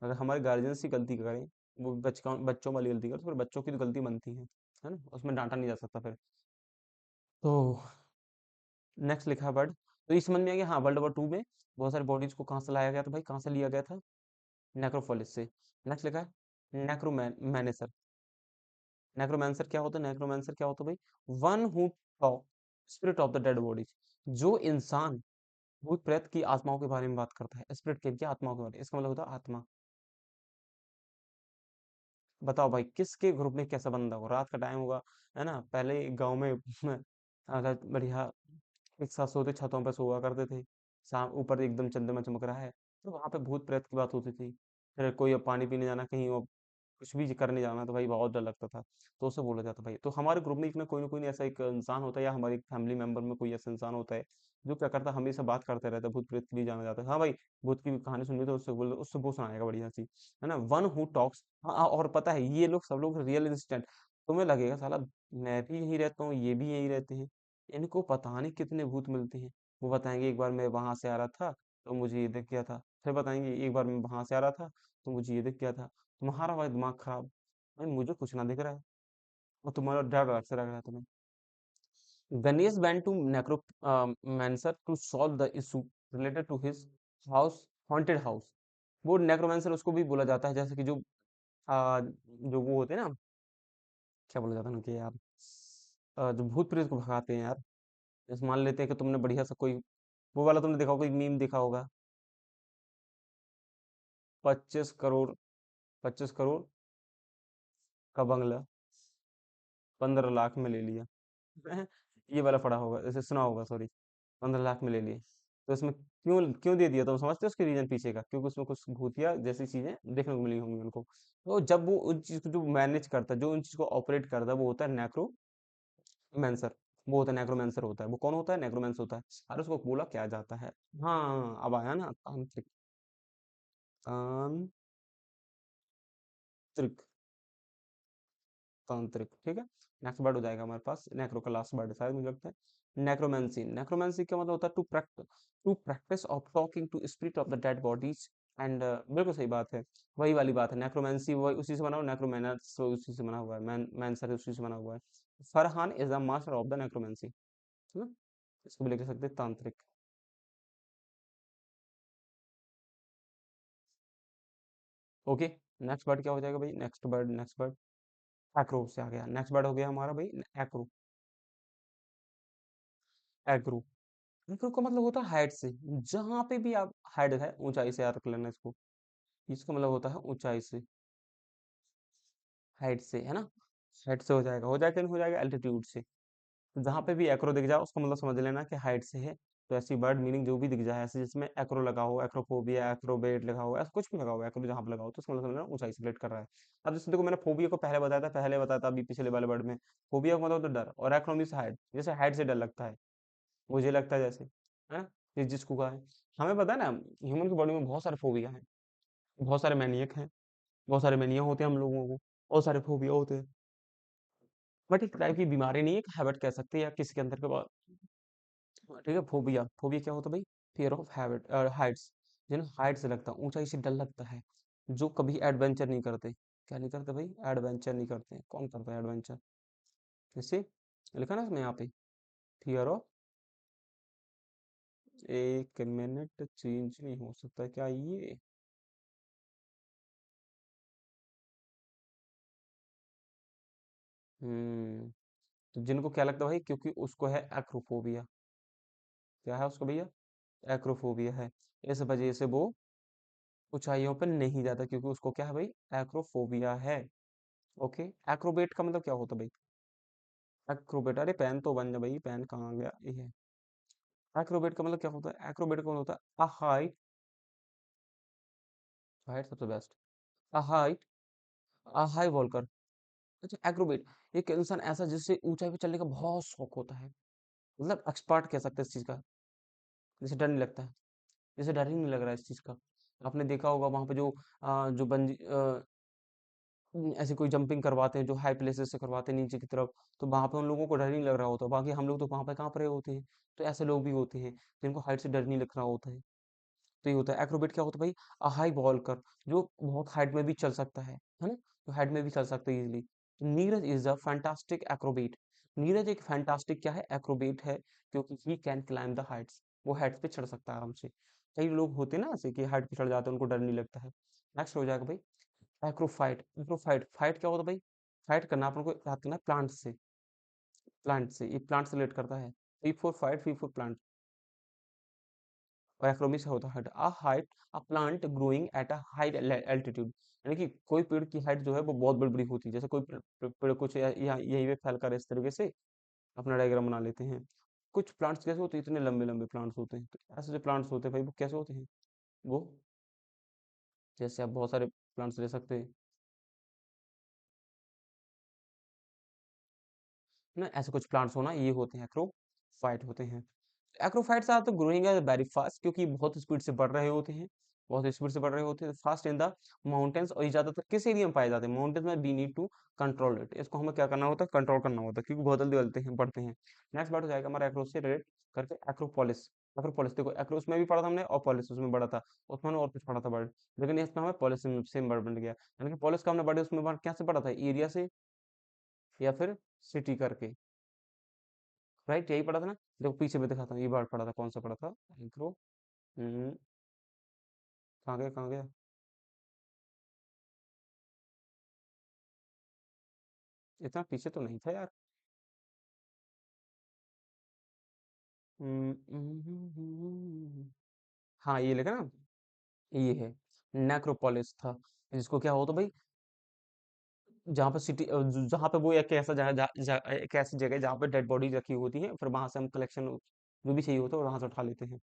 अगर हमारे गार्जियंस ही गलती करें, वो बच्चों वाली गलती करे, तो फिर बच्चों की तो गलती बनती है ना, उसमें डांटा नहीं जा सकता फिर। तो नेक्स्ट लिखा है वर्ड, तो ये समझ में आ गया हाँ, वर्ल्ड वॉर 2 में बहुत सारी बॉडीज को कहाँ से लाया गया था भाई, कहाँ से लिया गया था? नेक्रोपोलिस से। नेक्स्ट लिखा है नेक्रोमैनेसर। नेक्रोमैंसर क्या होता है? नेक्रोमैंसर क्या होता है भाई? One who talk spirit of the dead bodies, जो इंसान भूत प्रेत की आत्माओं के बारे में बात करता है, स्पिरिट की आत्माओं के बारे में, इसका मतलब होता है आत्मा। बताओ भाई किसके ग्रुप में कैसा बंदा होगा, रात का टाइम होगा, है ना, पहले गांव में अगर बढ़िया एक साथ सोते, छतों पर सोया करते थे, शाम ऊपर एकदम चंद्रमा चमक रहा है, तो वहां पे भूत प्रेत की बात होती थी। फिर कोई अब पानी पीने जाना कहीं, और कुछ भी करने जाना, तो भाई बहुत डर लगता था, तो उसे बोला जाता भाई। तो हमारे ग्रुप में एक ना कोई ऐसा एक इंसान होता है, या हमारे फैमिली मेंबर में कोई ऐसा इंसान होता है जो क्या करता है, हमेशा बात करते रहता है, भूत प्रेत के लिए जाना जाता है। हाँ भाई, भूत की कहानी सुननी तो उससे वो सुनाएगा बढ़िया सी, है ना, वन हु टॉक्स। हाँ हाँ, और पता है ये लोग सब लोग रियल इंस्टेंट, तुम्हें लगेगा साला मैं भी यहीं रहता हूँ, ये भी यहीं रहते हैं, इनको पता नहीं कितने भूत मिलते हैं। वो बताएंगे एक बार मैं वहां से आ रहा था तो मुझे ये दिख गया था, फिर बताएंगे एक बार मैं वहां से आ रहा था तो मुझे ये दिख गया था। तुम्हारा भाई दिमाग खराब, भाई मुझे कुछ ना दिख रहा है, और तुम्हारा डर अलग से लग रहा है तुम्हें। Ganesh went to necromancer to solve the issue related to his house, haunted house। वो नेक्रोमांसर उसको भी बोला जाता है, जैसे कि जो वो होते हैं ना, क्या बोला जाता है उनके यार, जो भूत प्रेत को भगाते हैं यार। जैसे मान लेते हैं कि तुमने बढ़िया सा कोई, वो वाला तुमने देखा होगा, कोई मीम देखा होगा, 25 करोड़, 25 करोड़ का बंगला 15 लाख में ले लिया। ये वाला पढ़ा होगा, ऐसे सुना होगा, सॉरी, 15 लाख में ले लिए। तो इसमें क्यों क्यों दे दिया, तुम समझते हो उसके रीजन पीछे का? क्योंकि उसमें कुछ भूतिया जैसी चीजें देखने को मिली होंगी उनको। तो जब वो उन चीज को जो मैनेज करता है, जो उन चीज को ऑपरेट करता है, वो होता है नेक्रोमैंसर। वो होता है नेक्रोमैंसर, होता है वो, कौन होता है? नेक्रोमैंसर होता है। और उसको बोला क्या जाता है? हाँ अब आया ना, तांत्रिक। तांत्रिक, तांत्रिक, ठीक है। नेक्स्ट वर्ड हो जाएगा हमारे पास, नेक्रो का लास्ट वर्ड है शायद, मुझे लगता है नेक्रोमेंसी। नेक्रोमेंसी का मतलब होता है to practice of talking to spirit of the dead bodies and, बिल्कुल सही बात है, वही वाली बात है, नेक्रोमेंसी वही उसी से बना हुआ, नेक्रोमैनर्स उसी से बना हुआ है, मैंसर उसी से बना हुआ है। Farhan is the master of the necromancy, है ना, इसको भी लिख सकते हैं तांत्रिक। ओके, नेक्स्ट वर्ड क्या हो जाएगा भाई? नेक्स्ट वर्ड एक्रो से आ गया, नेक्स्ट वर्ड हो गया हमारा भाई एक्रो। एग्रो, एग्रो का मतलब होता है हाइट से, जहां पे भी आप हाइट है, ऊंचाई से याद रख लेना इसको, इसका मतलब होता है ऊंचाई से, हाइट से, है ना, हाइट से हो जाएगा नहीं हो जाएगा, एल्टीट्यूड से। तो जहां पे भी एक्रो दिख जाए उसका मतलब समझ लेना कि हाइट से है। तो ऐसी वर्ड मीनिंग जो भी दिख जाए ऐसे, जिसमें एक्रो लगा हो, एक्रोफोबिया, एक्रोबेट लगा हो, ऐसा कुछ भी लगा हो, एक्रो जहां पे लगा हो, तो उसका मतलब समझ लेना ऊंचाई से रिलेट कर रहा है। अब जैसे देखो, मैंने फोबिया को पहले बताया था अभी पिछले वाले वर्ड में। फोबिया का मतलब होता है डर, और एक्रो मीन्स हाइट, जैसे हाइट से डर लगता है, मुझे लगता है जैसे, है ना, जिसको का है। हमें पता है ना, ह्यूमन की बॉडी में बहुत सारे फोबिया हैं, बहुत सारे मैनियक हैं, बहुत सारे मैनिया होते हैं हम लोगों को, बहुत सारे फोबिया होते हैं। बट एक टाइप की बीमारी नहीं है, एक हैबिट कह सकते हैं, या किसी के अंदर के बाद, ठीक है। फोबिया, फोबिया क्या होता है भाई? फियर ऑफ हैबिट, हाइट्स, जिन्हें हाइट से लगता है, ऊंचाई से डर लगता है। जो कभी एडवेंचर नहीं करते। क्या नहीं करते भाई? एडवेंचर नहीं करते। कौन करता है एडवेंचर? जैसे लिखा ना इसमें यहाँ पे, फियर ऑफ, एक मिनट, चेंज नहीं हो सकता क्या ये? हम्म। तो जिनको क्या लगता है भाई, क्योंकि उसको है एक्रोफोबिया। क्या है उसको भैया? एक्रोफोबिया है। इस वजह से वो ऊंचाइयों पर नहीं जाता, क्योंकि उसको क्या है भाई? एक्रोफोबिया है। ओके। एक्रोबेट का मतलब क्या होता है भाई? एक्रोबेट, अरे पेन तो बन जा भाई, पेन कहाँ गया ये है। एक्रोबेट का मतलब क्या होता है? एक्रोबेट का मतलब होता है अ हाइट, हाइट सबसे best, a height, a high Volker. अच्छा, एक्रोबेट एक इंसान ऐसा जिससे ऊंचाई पे चढ़ने का बहुत शौक होता है, मतलब एक्सपर्ट कह सकते हैं इस चीज का, जिसे डर नहीं लगता है, जिसे डर ही नहीं लग रहा है इस चीज का। आपने देखा होगा वहां पे जो जो बंजी ऐसे कोई जंपिंग करवाते हैं, जो हाई प्लेसेस से करवाते हैं नीचे की तरफ, तो वहां पे उन लोगों को डर नहीं लग रहा होता, बाकी हम लोग तो वहां पे कांप रहे होते हैं। तो ऐसे लोग भी होते हैं जिनको हाइट से डर नहीं लग रहा होता है। तो ये होता है एक्रोबेट। क्या होता है भाई? अ हाई वॉल्कर, जो बहुत हाइट में भी चल सकता है ना? जो हाइट में भी चल सकता है easily. Neeraj is a fantastic Acrobat. Neeraj एक फैंटास्टिक क्या है? एक्रोबेट है, क्योंकि he can climb the Heights. वो हाइट्स पे चढ़ सकता है आराम से। कई लोग होते हैं ना ऐसे कि हाइट पे चढ़ जाते हैं, उनको डर नहीं लगता है। नेक्स्ट हो जाएगा भाई एक्रोफाइट। एक्रोफाइट, फाइट क्या होता है भाई? फाइट करना अपन को याद करना है प्लांट से। प्लांट से, ये प्लांट से रिलेट करता है। Fee for fight, fee for plant. और एक्रोमिस होता है a height, a plant growing at a high altitude. यानी कि कोई पेड़ की हाइट जो है वो बहुत बड़ी बड़ी होती है। जैसे कोई पेड़ कुछ यहाँ यहीं पे फैलकर इस तरीके से अपना डायग्राम बना लेते हैं। कुछ प्लांट्स कैसे होते हैं? इतने लंबे लंबे प्लांट्स होते हैं। तो ऐसे जो प्लांट्स होते हैं भाई, वो कैसे होते हैं? वो, जैसे आप बहुत सारे प्लांट्स ले सकते हैं ना, ऐसे कुछ प्लांट्स होना, ये होते हैं एक्रोफाइट होते हैं। एक्रोफाइट्स आर तो ग्रोइंग एट वेरी फास्ट, क्योंकि बहुत स्पीड से बढ़ रहे होते हैं। बहुत स्पीड से बढ़ रहे होते हैं फास्ट इन द माउंटेन्स। और ये ज्यादातर किस एरिया में पाए जाते हैं? माउंटेन्स में। We need to control it. इसको हमें क्या करना होता है? कंट्रोल करना होता है, क्योंकि बहुत जल्दी बढ़ते हैं, बढ़ते हैं। नेक्स्ट बात हो जाएगा हमारा एक्रोस से रिलेट करके एक्रोपोलिस। एक्रोपोलिस देखो, एक्रोस में भी पढ़ा था हमने और पॉलिस उसमें बड़ा था। उसमें हमने और कुछ पढ़ा था वर्ड, लेकिन इसमें हमें पॉलिस सेम वर्ड बन गया। यानी कि पॉलिस का हमने बड़े उसमें क्या से पढ़ा था? एरिया से या फिर सिटी करके। राइट, यही पढ़ा था ना? देखो पीछे में दिखाता हूँ, ये वर्ड पढ़ा था, कौन सा पढ़ा था? एग्रो। कहाँ गया, कहाँ गया? इतना पीछे तो नहीं था यार। हम्म, हाँ ये लिखा ना, ये है नेक्रोपोलिस था। जिसको क्या होता भाई? जहाँ पे सिटी, जहाँ पे वो एक ऐसा जगह एक ऐसी जगह जहाँ पे डेड बॉडी रखी होती है, फिर वहां से हम कलेक्शन जो भी चाहिए होता है वहां से उठा लेते हैं।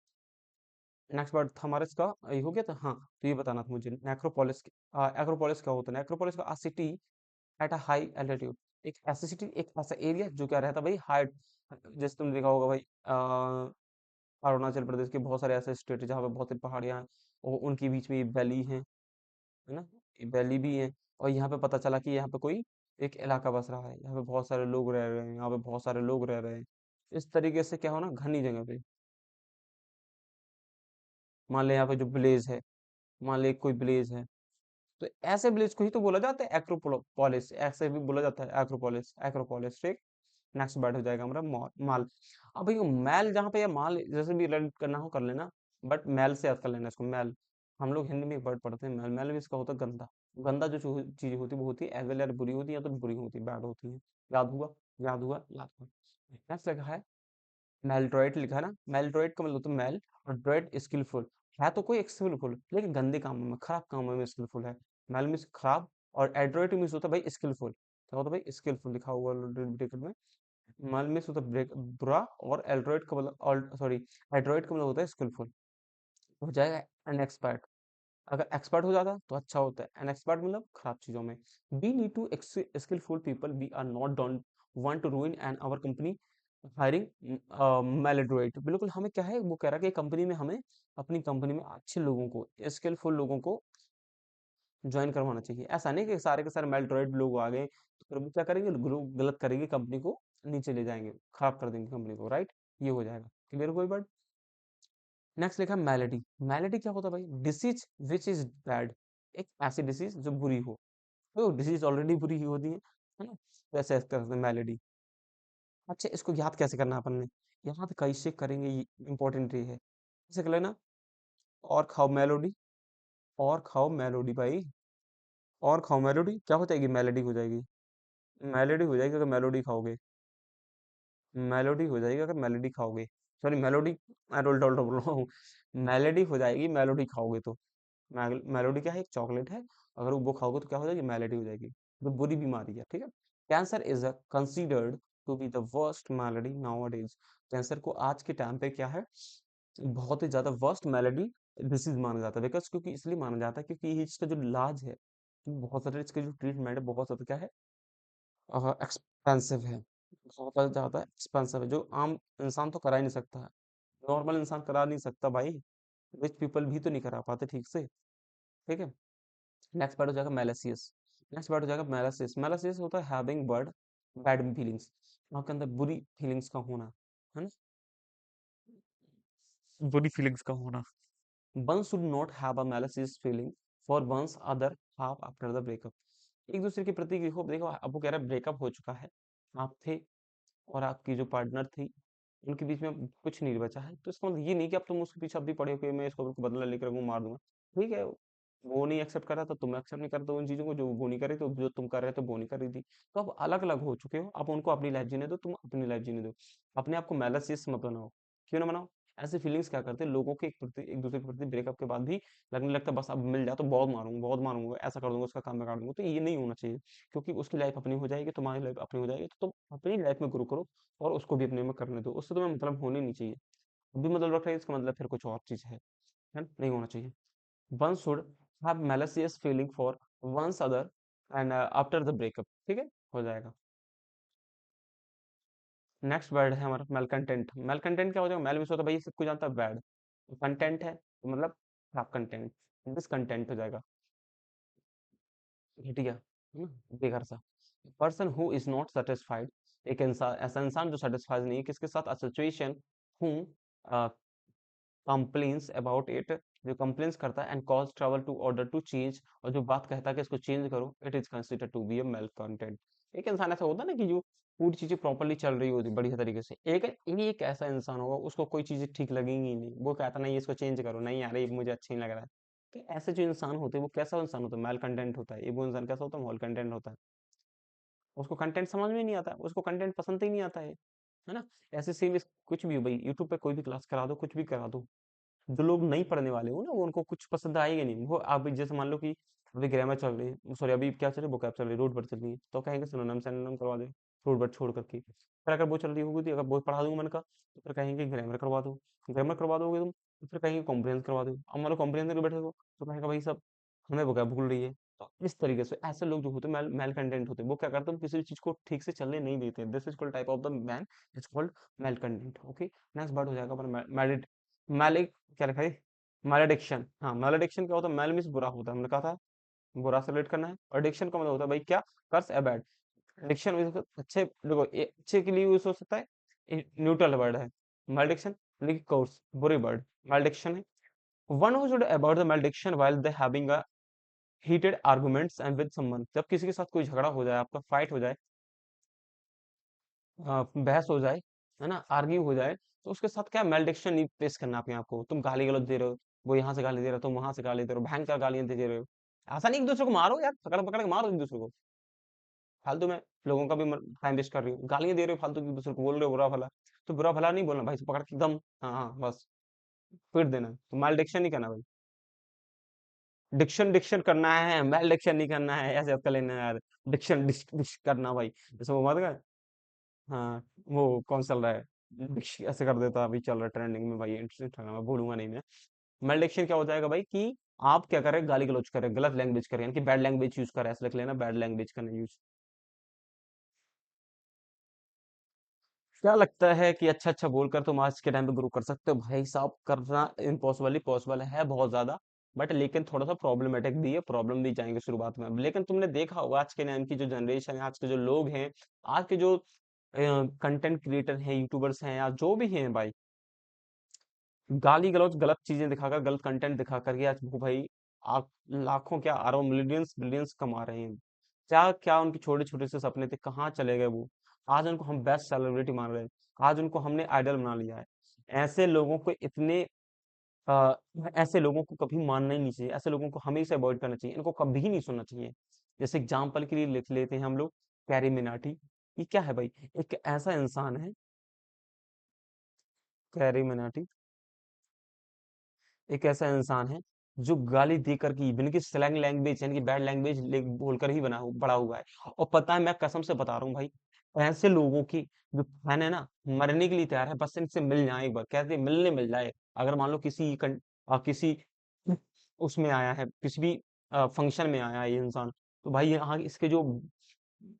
नेक्स्ट वर्ड था हमारा इसका, ये हो गया था। हाँ, तो ये बताना था मुझे नेक्रोपोलिस। एक्रोपोलिस क्या होता है? नेक्रोपोलिस का city at a high altitude. एक ऐसी सिटी, एक ऐसा एरिया जो क्या रहता है भाई? हाइट। जैसे तुमने देखा होगा भाई, अरुणाचल प्रदेश के बहुत सारे ऐसे स्टेट है जहाँ पे बहुत सी पहाड़ियाँ हैं, और उनके बीच में ये वैली है ना? ये वैली भी है। और यहाँ पे पता चला कि यहाँ पे कोई एक इलाका बस रहा है, यहाँ पे बहुत सारे लोग रह रहे हैं, यहाँ पे बहुत सारे लोग रह रहे हैं। इस तरीके से क्या हो ना, घनी जगह पे। मान ले यहाँ पे जो विलेज है, मान ले कोई विलेज है, तो ऐसे विलेज को ही तो बोला जाता है एक्रोपोलिस। ऐसे भी बोला जाता है एक्रोपोलिस, एक्रोपोलिस। ठीक। नेक्स्ट वर्ड हो जाएगा हमारा माल। अब भाई मैल, जहाँ पे या माल जैसे भी लर्न करना हो कर लेना, बट मैल से याद कर लेना इसको, मैल। हम लोग हिंदी में एक वर्ड पढ़ते हैं मैल। मैल में इसका होता है गंदा। गंदा जो चीज होती है वो होती है एज वेल, यार बुरी होती है, या तो बुरी होती है, बैड होती है। याद हुआ, याद हुआ, याद हुआ। नेक्स्ट लिखा है मेल्ड्रॉइड, लिखा है ना? मेल्ड्रॉइड का मतलब होता है मेल, और ड्रॉइड स्किलफुल। है तो कोई स्किलफुल, लेकिन गंदे कामों में, खराब कामों में स्किलफुल है। मेल मीन्स खराब, और एड्रॉइड मीन्स होता है भाई स्किलफुल। क्या होता है भाई? स्किलफुल लिखा हुआ ब्रैकेट में। मल में होता है बुरा, और एल्ड्रॉइड का मतलब, सॉरी, एड्रॉइड का मतलब होता है स्किलफुल। हो जाएगा एन एक्सपर्ट। अगर एक्सपर्ट हो जाता तो अच्छा होता है। एन एक्सपर्ट मतलब खराब चीजों में। We need to skilful people, we are not don't want to ruin and our company hiring maladroit. बिल्कुल, हमें क्या है, वो कह रहा है कि कंपनी में हमें, अपनी कंपनी में अच्छे लोगों को, स्किलफुल लोगों को ज्वाइन करवाना चाहिए। ऐसा नहीं कि सारे के सारे मेल्ड्रॉइड लोग आ गए तो फिर वो क्या करेंगे, गलत करेंगे, कंपनी को नीचे ले जाएंगे, खराब कर देंगे कंपनी को। राइट, ये हो जाएगा क्लियर कोई बात? नेक्स्ट लिखा मेलेडी। मेलेडी क्या होता है भाई? Disease which is bad. एक ऐसी डिसीज जो बुरी हो, तो डिसीज ऑलरेडी बुरी ही होती है ना? तो ऐसे ऐसे करते हैं मेलेडी। अच्छा, इसको याद कैसे करना है अपन ने? याद कैसे करेंगे, ये इंपॉर्टेंट ये है। ऐसे कर लेना, और खाओ मेलोडी, और खाओ मेलोडी भाई, और खाओ मेलोडी, क्या हो जाएगी? मेलेडी हो जाएगी। मेलोडी हो जाएगी अगर मेलोडी खाओगे, मेलोडी हो जाएगी अगर मेलोडी खाओगे। सॉरी, मेलोडी, मैं उल्टा उल्टा बोल रहा हूँ। मेलेडी हो जाएगी मेलोडी खाओगे तो। मेलोडी क्या है? एक चॉकलेट है, अगर वो खाओगे तो क्या हो जाएगी? मेलेडी हो जाएगी। तो बुरी बीमारी है, ठीक है। Cancer is a considered to be the worst malady nowadays. Cancer को आज के टाइम पे क्या है, बहुत ही ज्यादा वर्स्ट मेलेडी डिसीज माना जाता है। बिकॉज क्योंकि इसलिए माना जाता है क्योंकि ये इसका जो इलाज है, बहुत सारे इसके जो ट्रीटमेंट है बहुत ज्यादा क्या है, एक्सपेंसिव है, बहुत ज़्यादा एक्सपेंसिव है, जो आम इंसान तो करा ही नहीं सकता है। नॉर्मल इंसान करा नहीं सकता भाई, रिच पीपल भी तो नहीं करा पाते ठीक से, ठीक है। नेक्स्ट पार्ट हो जाएगा मैलिशियस। नेक्स्ट पार्ट हो जाएगा मैलिशियस। मैलिशियस होता है हैविंग बर्ड बैड फीलिंग्स, आपके अंदर बुरी फीलिंग्स का होना, है ना? बुरी फीलिंग्स का होना। One should not have a malicious feeling for one's other half after the breakup. एक दूसरे के प्रति देखो देखो, अब वो कह रहा है ब्रेकअप हो चुका है, आप थे और आपकी जो पार्टनर थी, उनके बीच में अब कुछ नहीं बचा है, तो इसका मतलब ये नहीं कि अब तुम उसके पीछे अब भी पड़े हो कि मैं इसको बदला लेकर वो मार दूंगा। ठीक है, वो नहीं एक्सेप्ट कर रहा था, तुम एक्सेप्ट नहीं कर रहे थे उन चीजों को, जो वो नहीं कर रही, तो जो तुम कर रहे थे वो नहीं कर रही थी, तो अब अलग अलग हो चुके हो, अब उनको अपनी लाइफ जीने दो, तुम अपनी लाइफ जीने दो। अपने आप को मैलसियस मत बनाओ। क्यों ना बनाओ? ऐसे फीलिंग्स क्या करते हैं लोगों के एक दूसरे के प्रति ब्रेकअप के बाद भी, लगने लगता है बस अब मिल जाए तो बहुत मारूंगा, ऐसा कर दूंगा, उसका काम मैं काट दूंगा, तो ये नहीं होना चाहिए। क्योंकि उसकी लाइफ अपनी हो जाएगी, तुम्हारी लाइफ अपनी हो जाएगी, तो तुम अपनी लाइफ में ग्रो करो, और उसको भी अपने में करने दो, उससे तुम्हें मतलब होनी नहीं चाहिए। भी मतलब रख रहे हैं इसका मतलब फिर कुछ और चीज है ना? नहीं होना चाहिए। One should have malicious feeling for one's other and after the breakup, ठीक है, हो जाएगा। नेक्स्ट वर्ड है हमारा मेलकंटेंट। मेलकंटेंट क्या हो जाएगा? मेल में से होता है भाई, सबको जानता है बैड, कंटेंट है तो मतलब खराब कंटेंट, डिसकंटेंट हो जाएगा, घटिया, है ना, बेकार सा। Person who is not satisfied, एक इंसान, ऐसा इंसान जो सेटिस्फाइड नहीं है किसके साथ? A situation who complains about it, जो कंप्लेन्स करता है, and cause trouble to order to change, और जो बात कहता है कि इसको चेंज करो, it is considered to be a malcontent. एक इंसान ऐसा होता है ना कि जो पूरी चीजें प्रॉपर्ली चल रही होती बढ़िया तरीके से, एक ऐसा इंसान होगा उसको कोई चीजें ठीक लगेंगी ही नहीं, वो कहता नहीं इसको चेंज करो, नहीं यार ये मुझे अच्छा नहीं लग रहा है। तो ऐसे जो इंसान होते हैं वो कैसा इंसान होता है? मेल कंटेंट होता है। ये वो इंसान कैसा होता है? मॉल कंटेंट होता है। उसको कंटेंट समझ में नहीं आता, उसको कंटेंट पसंद ही नहीं आता है ना? ऐसे सेम कुछ भी हो भाई, यूट्यूब पे कोई भी क्लास करा दो, कुछ भी करा दो, जो लोग नहीं पढ़ने वाले हो ना, वो उनको कुछ पसंद आएगा नहीं। वो आप जैसे मान लो कि अभी ग्रामर चल रही है, सॉरी अभी क्या चल रही है, वोकैब चल रही है, रूट वर्ड चल रही है, तो कहेंगे सिनोनिम सिनोनिम करवा दे, रूट वर्ड छोड़ करके। फिर अगर वो चल रही होगी, अगर वो पढ़ा दूंगा मन का, तो फिर कहेंगे ग्रामर करवा दो। ग्रामर करवा दोगे तुम, तो फिर कहेंगे कॉम्प्रिहेंस करवा दो। अब मान लो कॉम्प्रिहेंस बैठे हो, तो कहेगा भाई सब हमें वोकैब भूल रही है। तो इस तरीके से ऐसे लोग जो होते हैं मेल मेल कंटेंट होते हैं, वो क्या करते हैं? किसी भी चीज को ठीक से चलने नहीं देते। This is called type of the man, it's called male content. Okay, next word हो जाएगा अपना मैलिड। मैलिक, क्या लिखा है? मैलेडिक्शन। हाँ, मैलेडिक्शन क्या होता है? मैल मीन्स बुरा होता है, हमने कहा था बुरा से रिलेट करना है, और एडिक्शन का मतलब होता है भाई क्या? कर्स या बैड। एडिक्शन मीन्स अच्छे, देखो ये अच्छे के लिए यूज हो सकता है, न्यूट्रल वर्ड है मैलेडिक्शन, लेकिन कोर्स बुरे वर्ड मैलेडिक्शन है। One who should avoid the malediction while they having a heated arguments and with someone, जब किसी के साथ कोई झगड़ा हो जाए, आपका फाइट हो जाए, बहस हो जाए, है ना, आर्ग्यू हो जाए, तो उसके साथ क्या मैलडिक्शन नहीं पेश करना अपने आप को। तुम गाली गलौज दे रहे हो, वो यहाँ से गाली दे रहा है, तुम वहां से गाली दे रहे हो, भयंकर गालियां दे रहे हो। ऐसा नहीं एक दूसरे को मारो यार, पकड़ पकड़ के मारो एक दूसरे को, फालतू में लोगों का भी टाइम वेस्ट कर रही हो, गालियां दे रहे हो फालतू की, एक दूसरे को बोल रहे हो बुरा भला, तो बुरा भला नहीं बोलना भाई, पकड़ के एकदम, हाँ हाँ बस पीट देना, तो मैलडिक्शन नहीं करना भाई। डिक्शन डिक्शन करना है, मैलडिक्शन नहीं करना है, ऐसे कर लेना यार। डिक्शन डिश डिश करना भाई, जैसे वो मत कर। हाँ, वो कौन चल रहा है, ऐसे कर देता, अभी चल रहा है ट्रेंडिंग में भाई, इंस्टाग्राम में, भूलूंगा नहीं मैं। मेलडिक्शन क्या हो जाएगा भाई कि आप क्या करें? गाली गलौज करें, गलत लैंग्वेज करें, यानी कि बैड लैंग्वेज यूज करें, ऐसे लिख लेना, बैड लैंग्वेज का यूज। क्या लगता है कि अच्छा अच्छा बोलकर तुम आज के टाइम पे ग्रो कर सकते हो? भाई साहब, करना इम्पॉसिबली पॉसिबल है बहुत ज्यादा, बट लेकिन थोड़ा सा प्रॉब्लमेटिक भी है, प्रॉब्लम भी जाएंगे शुरुआत में। लेकिन तुमने देखा होगा आज के टाइम की जो जनरेशन है, आज के जो लोग हैं, आज के जो कंटेंट क्रिएटर हैं, यूट्यूबर्स हैं, या जो भी हैं भाई, गाली गलौज गलत चीजें दिखाकर, गलत कंटेंट दिखा करके आज वो भाई लाखों क्या अरबों मिलियंस बिलियंस कमा रहे हैं। क्या क्या उनके छोटे छोटे से सपने थे, कहाँ चले गए वो। आज उनको हम बेस्ट सेलिब्रिटी मान रहे हैं, आज उनको हमने आइडल बना लिया है। ऐसे लोगों को इतने अ, ऐसे लोगों को कभी मानना ही नहीं चाहिए, ऐसे लोगों को हमेशा अवॉइड करना चाहिए, इनको कभी नहीं सुनना चाहिए। जैसे एग्जाम्पल के लिए लिख लेते हैं हम लोग कैरी मिनाटी। ये क्या है भाई, एक ऐसा इंसान है, कैरी मिनाटी एक ऐसा इंसान है जो गाली देकर की यानी कि स्लैंग लैंग्वेज यानी कि बैड लैंग्वेज बोलकर ही बड़ा हुआ है। और पता है, मैं कसम से बता रहा हूँ भाई, ऐसे लोगों की जो फैन है ना, मरने के लिए तैयार है, बस इनसे मिल जाए एक बार, कहते हैं मिलने मिल जाए। अगर मान लो किसी उसमें आया है, किसी भी फंक्शन में आया है ये इंसान, तो भाई यहाँ इसके जो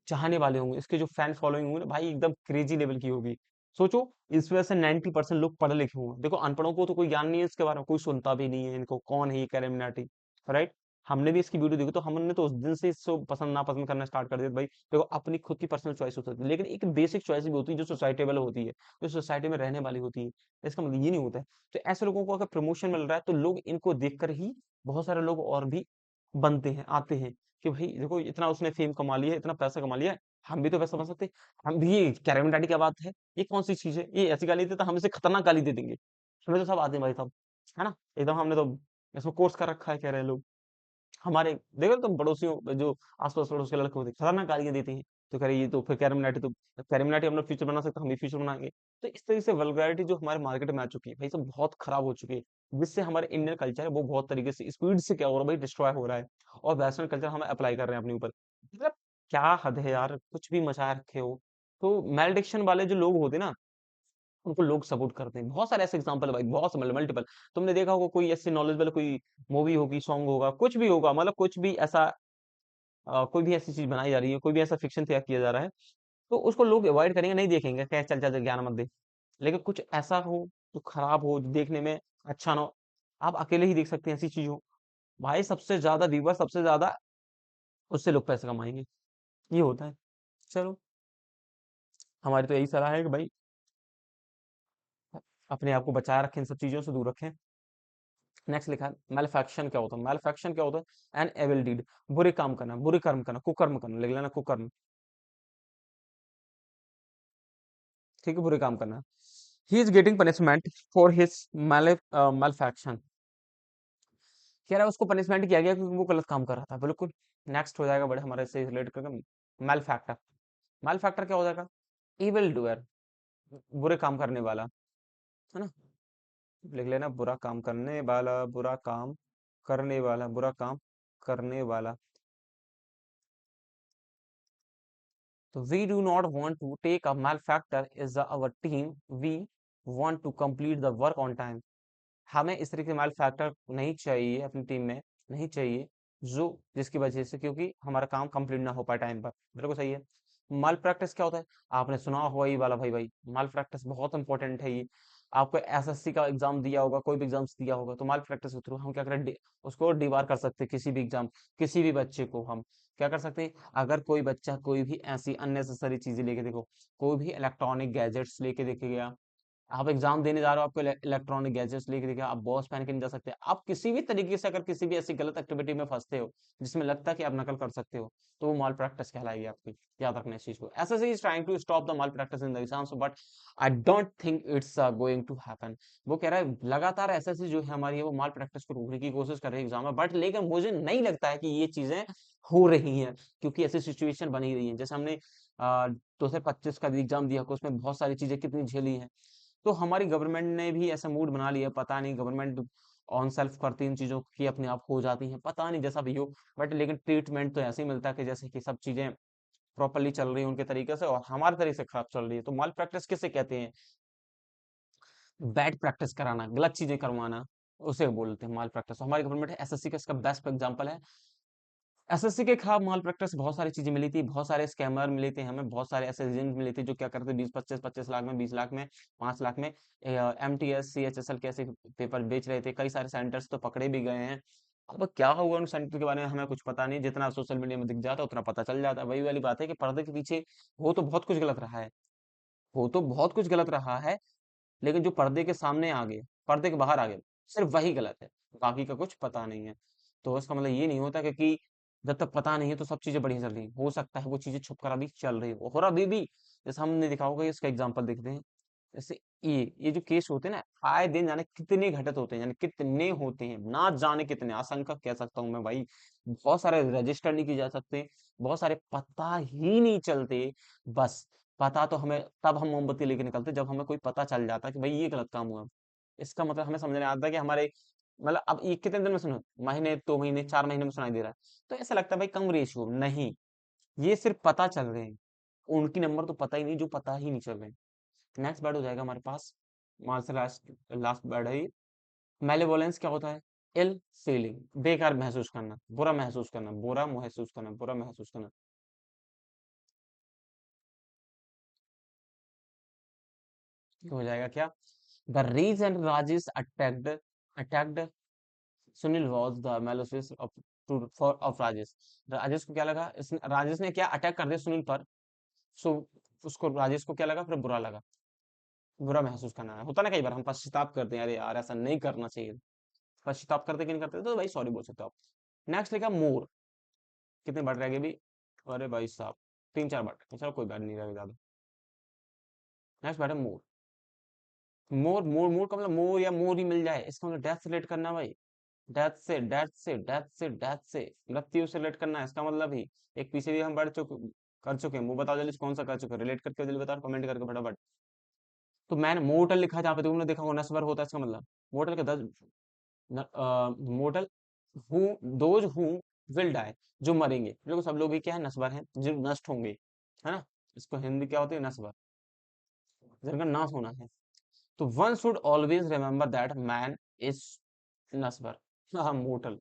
चाहने वाले होंगे, इसके जो फैन फॉलोइंग होंगे ना भाई, एकदम क्रेजी लेवल की होगी। सोचो, इस वजह से 90% लोग पढ़े लिखे होंगे। देखो, अनपढ़ों को तो कोई ज्ञान नहीं है इसके बारे में, कोई सुनता भी नहीं है इनको, कौन है ये कैरेमिनाटी, राइट। हमने भी इसकी वीडियो देखी तो हमने तो उस दिन से इसको पसंद नापसंद करना स्टार्ट कर दिया भाई। देखो, अपनी खुद की पर्सनल चॉइस हो सकती है, लेकिन एक बेसिक चॉइस भी होती है जो सोसाइटेबल होती है, जो सोसाइटी में रहने वाली होती है। इसका मतलब ये नहीं होता है। तो ऐसे लोगों को अगर प्रमोशन मिल रहा है, तो लोग इनको देखकर ही बहुत सारे लोग और भी बनते हैं, आते हैं कि भाई देखो, इतना उसने फेम कमा लिया है, इतना पैसा कमा लिया है, हम भी तो पैसा कमा सकते हैं। हम भी, ये कैरेबिन डैडी क्या बात है, ये कौन सी चीज है, ये ऐसी गाली देता, हम इसे खतरनाक गाली दे देंगे। हमें तो सब आते हैं भाई साहब, है ना। एकदम हमने तो इसमें कोर्स कर रखा है, कह रहे हैं लोग। हमारे देखो तुम पड़ोसियों जो आस-पास पड़ोस के लड़के होते हैं, खतरनाक गालियाँ देते हैं। तो कह रहे ये तो फिर कैरेमिनाटी तो कैरेमिनाटी अपना फ्यूचर बना सकता है, हम भी फ्यूचर बनाएँगे। तो इस तरीके से वल्गैरिटी जो हमारे मार्केट में आ चुकी है, भाई सब बहुत खराब हो चुकी है। जिससे हमारे इंडियन कल्चर है वो बहुत तरीके से स्पीड से क्या हो रहा है भाई, डिस्ट्रॉय हो रहा है। और वेस्टर्न कल्चर हम अप्लाई कर रहे हैं अपने ऊपर। मतलब क्या हद है यार, कुछ भी मचा रखे हो। तो मैलेडिक्शन वाले जो लोग होते हैं ना, उनको लोग सपोर्ट करते हैं। बहुत सारे ऐसे एग्जांपल है भाई, बहुत से मल्टीपल। तुमने देखा होगा कोई ऐसी नॉलेजेबल कोई मूवी होगी, सॉन्ग होगा, कुछ भी होगा, मतलब कुछ भी ऐसा कोई भी ऐसी चीज बनाई जा रही है, कोई भी ऐसा फिक्शन तैयार किया जा रहा है, तो उसको लोग अवॉइड करेंगे, नहीं देखेंगे, क्या चल चल चल, ज्ञान मत दे। लेकिन कुछ ऐसा हो जो खराब हो, जो देखने में अच्छा ना हो, आप अकेले ही देख सकते हैं ऐसी चीज हो, भाई सबसे ज्यादा व्यूवर, सबसे ज्यादा उससे लोग पैसे कमाएंगे। ये होता है। चलो, हमारी तो यही सलाह है कि भाई अपने आप को बचाए रखें, इन सब चीजों से दूर रखें। नेक्स्ट लिखा है मैलिफैक्शन क्या होता है। मैलिफैक्शन क्या होता है, एन एविल डीड, बुरे काम करना, बुरे कर्म करना, कुकर्म करना, लिख लेना कुकर्म। ठीक है, बुरे काम करना। He is getting punishment for his malefaction. कह रहा है उसको पनिशमेंट किया गया क्योंकि वो गलत काम कर रहा था, बिल्कुल। नेक्स्ट हो जाएगा बड़े हमारे से रिलेट करके, मैल फैक्टर। मैल फैक्टर क्या हो जाएगा, इविल डूअर, बुरे काम करने वाला, है ना। लिख लेना बुरा काम करने वाला, बुरा काम करने वाला, बुरा काम करने वाला। तो we do not want to take a malefactor is our team, we want to complete the work on time. हमें इस तरीके के माल फैक्टर नहीं चाहिए अपनी टीम में, नहीं चाहिए, जो जिसकी वजह से क्योंकि हमारा काम कंप्लीट ना हो पाए टाइम पर। बिल्कुल सही है। माल प्रैक्टिस क्या होता है, आपने सुना होगा ये वाला, भाई भाई माल प्रैक्टिस बहुत इंपॉर्टेंट है ये। आपको एसएससी का एग्जाम दिया होगा, कोई भी एग्जाम्स दिया होगा, तो माल प्रैक्टिस के थ्रू हम क्या करें, उसको डिबार कर सकते हैं। किसी भी एग्जाम, किसी भी बच्चे को हम क्या कर सकते हैं, अगर कोई बच्चा कोई भी ऐसी अननेसेसरी चीजें लेके, देखो कोई भी इलेक्ट्रॉनिक गैजेट्स लेके देखे गया, आप एग्जाम देने जा रहे हो, आपको इलेक्ट्रॉनिक गैजेट्स लेके देखिए, आप बॉस पहन के नहीं जा सकते। आप किसी भी तरीके से अगर किसी भी ऐसी गलत एक्टिविटी में फंसते हो जिसमें लगता है कि आप नकल कर सकते हो, तो वो माल प्रैक्टिस कहलाएगी आपकी। याद रखना इस चीज को। SSC is trying to stop the malpractice in the exams, but I don't think it's going to happen. वो कह रहा है लगातार एसएससी जो है हमारी है, वो माल प्रैक्टिस को रोकने की कोशिश कर रही है एग्जाम में, बट लेकिन मुझे नहीं लगता है कि ये चीजें हो रही हैं, क्योंकि ऐसी सिचुएशन बनी रही है। जैसे हमने 2025 का भी एग्जाम दिया, उसमें बहुत सारी चीजें कितनी झेली हैं। तो हमारी गवर्नमेंट ने भी ऐसा मूड बना लिया, पता नहीं गवर्नमेंट ऑन सेल्फ करती इन चीजों की, अपने आप हो जाती हैं, पता नहीं जैसा भी हो। बट लेकिन ट्रीटमेंट तो ऐसे ही मिलता है कि जैसे कि सब चीजें प्रॉपरली चल रही है उनके तरीके से, और हमारे तरीके से खराब चल रही है। तो माल प्रैक्टिस किसे कहते हैं, बैड प्रैक्टिस कराना, गलत चीजें करवाना, उसे बोलते हैं माल प्रैक्टिस। हमारी गवर्नमेंट है, एसएससी का इसका बेस्ट एग्जांपल है। एसएससी के खिलाफ माल प्रैक्टिस बहुत सारी चीजें मिली थी, बहुत सारे स्कैमर मिले थे हमें, बहुत सारे ऐसे एजेंट मिले थे जो क्या करते 20 25 25 लाख में, 20 लाख में, 5 लाख में एमटीएस सीएचएसएल के ऐसे पेपर बेच रहे थे। कई सारे सेंटर्स तो पकड़े भी गए हैं। अब क्या हुआ उन सेंटर के बारे में हमें कुछ पता नहीं, जितना सोशल मीडिया में दिख जाता है उतना पता चल जाता है। वही वाली बात है कि पर्दे के पीछे वो तो बहुत कुछ गलत रहा है, वो तो बहुत कुछ गलत रहा है, लेकिन जो पर्दे के सामने आ गए, पर्दे के बाहर आ गए, सिर्फ वही गलत है, बाकी का कुछ पता नहीं है। तो इसका मतलब ये नहीं होता कि जब तक पता नहीं है तो सब चीजें बढ़िया चल रही हैं। हो सकता है वो चीजें छुप कर अभी चल रही हो और अभी भी, जैसे हमने देखा होगा, इसका एग्जांपल देखते हैं। जैसे ये जो केस होते हैं ना, आए दिन जाने कितने घटित होते हैं, यानी कितने होते हैं, ना जाने कितने, असंख्य कह सकता हूँ मैं भाई। बहुत सारे रजिस्टर नहीं किए जा सकते, बहुत सारे पता ही नहीं चलते। बस पता तो हमें तब हम मोमबत्ती लेके निकलते जब हमें कोई पता चल जाता कि भाई ये गलत काम हुआ। इसका मतलब हमें समझ में आता है कि हमारे, मतलब अब ये कितने दिन में सुनो, महीने, 2 महीने, 4 महीने में सुनाई दे रहा है। तो ऐसा लगता है भाई कम रेशियो नहीं, ये सिर्फ पता चल रहे हैं, उनकी नंबर तो पता ही नहीं जो पता ही नहीं चल रहे। नेक्स्ट वर्ड हो जाएगा हमारे पास, वहां से लास्ट लास्ट वर्ड है। मेलेवोलेंस क्या होता है? इल फीलिंग, बेकार महसूस करना, बुरा महसूस करना, बुरा महसूस करना, बुरा महसूस करना। ये हो जाएगा क्या? The reason Rajesh attacked Sunil was the malice of for of Rajesh. Rajesh को क्या लगा, राजेश ने क्या अटैक कर दिया सुनील पर। सो उसको, राजेश को क्या लगा, फिर बुरा लगा, बुरा महसूस करना है। होता ना कई बार हम पश्चाताप करते हैं, अरे यार ऐसा नहीं करना चाहिए। पश्चाताप करते कि नहीं करते, तो भाई सॉरी बोल सकते हो आप। नेक्स्ट लिखा मोर। कितने वर्ड रह गए भी? अरे भाई साहब, 3 4 वर्ड, चलो कोई बात नहीं, रह ज्यादा। नेक्स्ट वर्ड है मोर। मोर मोर मोर का मतलब मोर या मोर ही मिल जाए, इसका मतलब डेथ से रिलेट करना भाई। डेथ से, डेथ से, डेथ से, डेथ से, मृत्यु से रिलेट करना है इसका मतलब ही। एक पीछे भी हम बढ़ चुके, कर चुके हैं, वो बताओ जल्दी से कौन सा कर चुके हैं, रिलेट करके जल्दी बताओ कमेंट करके फटाफट। तो मैंने मोर्टल लिखा है जहाँ पे, तुमने देखा होगा नस्बर होता है, इसका मतलब मोर्टल के 10, mortal who, those who will die, जो मरेंगे। देखो सब लोग ही क्या है, नस्बर हैं, जो नष्ट होंगे, है ना। इसको हिंदी क्या होती है, नस्बर, जिनका नाश होना है। तो one should always remember that man is नस्बर, हाँ मोर्टल।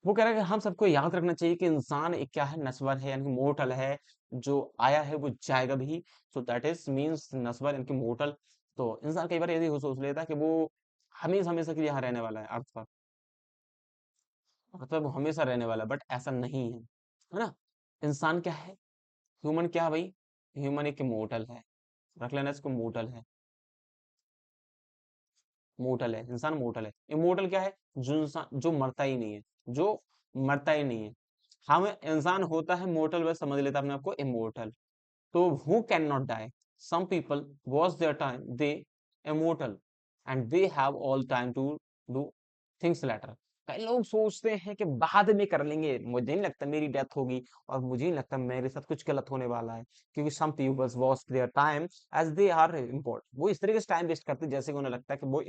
वो कह रहा है कि हम सबको याद रखना चाहिए कि इंसान एक क्या है, नस्बर है, यानी मोर्टल है। जो आया है वो जाएगा भी। सो दैट इज मीन्स नस्बर, यानी मोर्टल। तो इंसान कई बार यदि वो सोच लेता है कि वो हमेशा हमेशा के लिए यहाँ रहने वाला है अर्थ पर, मतलब वो हमेशा रहने वाला, बट ऐसा नहीं है ना। इंसान क्या है, ह्यूमन क्या है भाई, ह्यूमन एक मोर्टल है, रख लेना इसको, मोर्टल है। मोर्टल है, इंसान मोर्टल है। इमोर्टल क्या है? जो इंसान जो मरता ही नहीं है, जो मरता ही नहीं है। हम इंसान होता है मोर्टल, बस समझ लेता है अपने आप को इमोर्टल। तो who can not die, some people watch their time they immortal and they have all time to do things later. कई लोग सोचते हैं कि बाद में कर लेंगे, मुझे नहीं लगता मेरी डेथ होगी, और मुझे नहीं लगता मेरे साथ कुछ गलत होने वाला है, क्योंकि some peoples watch their time as they are important. वो इस तरीके से टाइम वेस्ट करते हैं जैसे कि उन्हें लगता है कि वो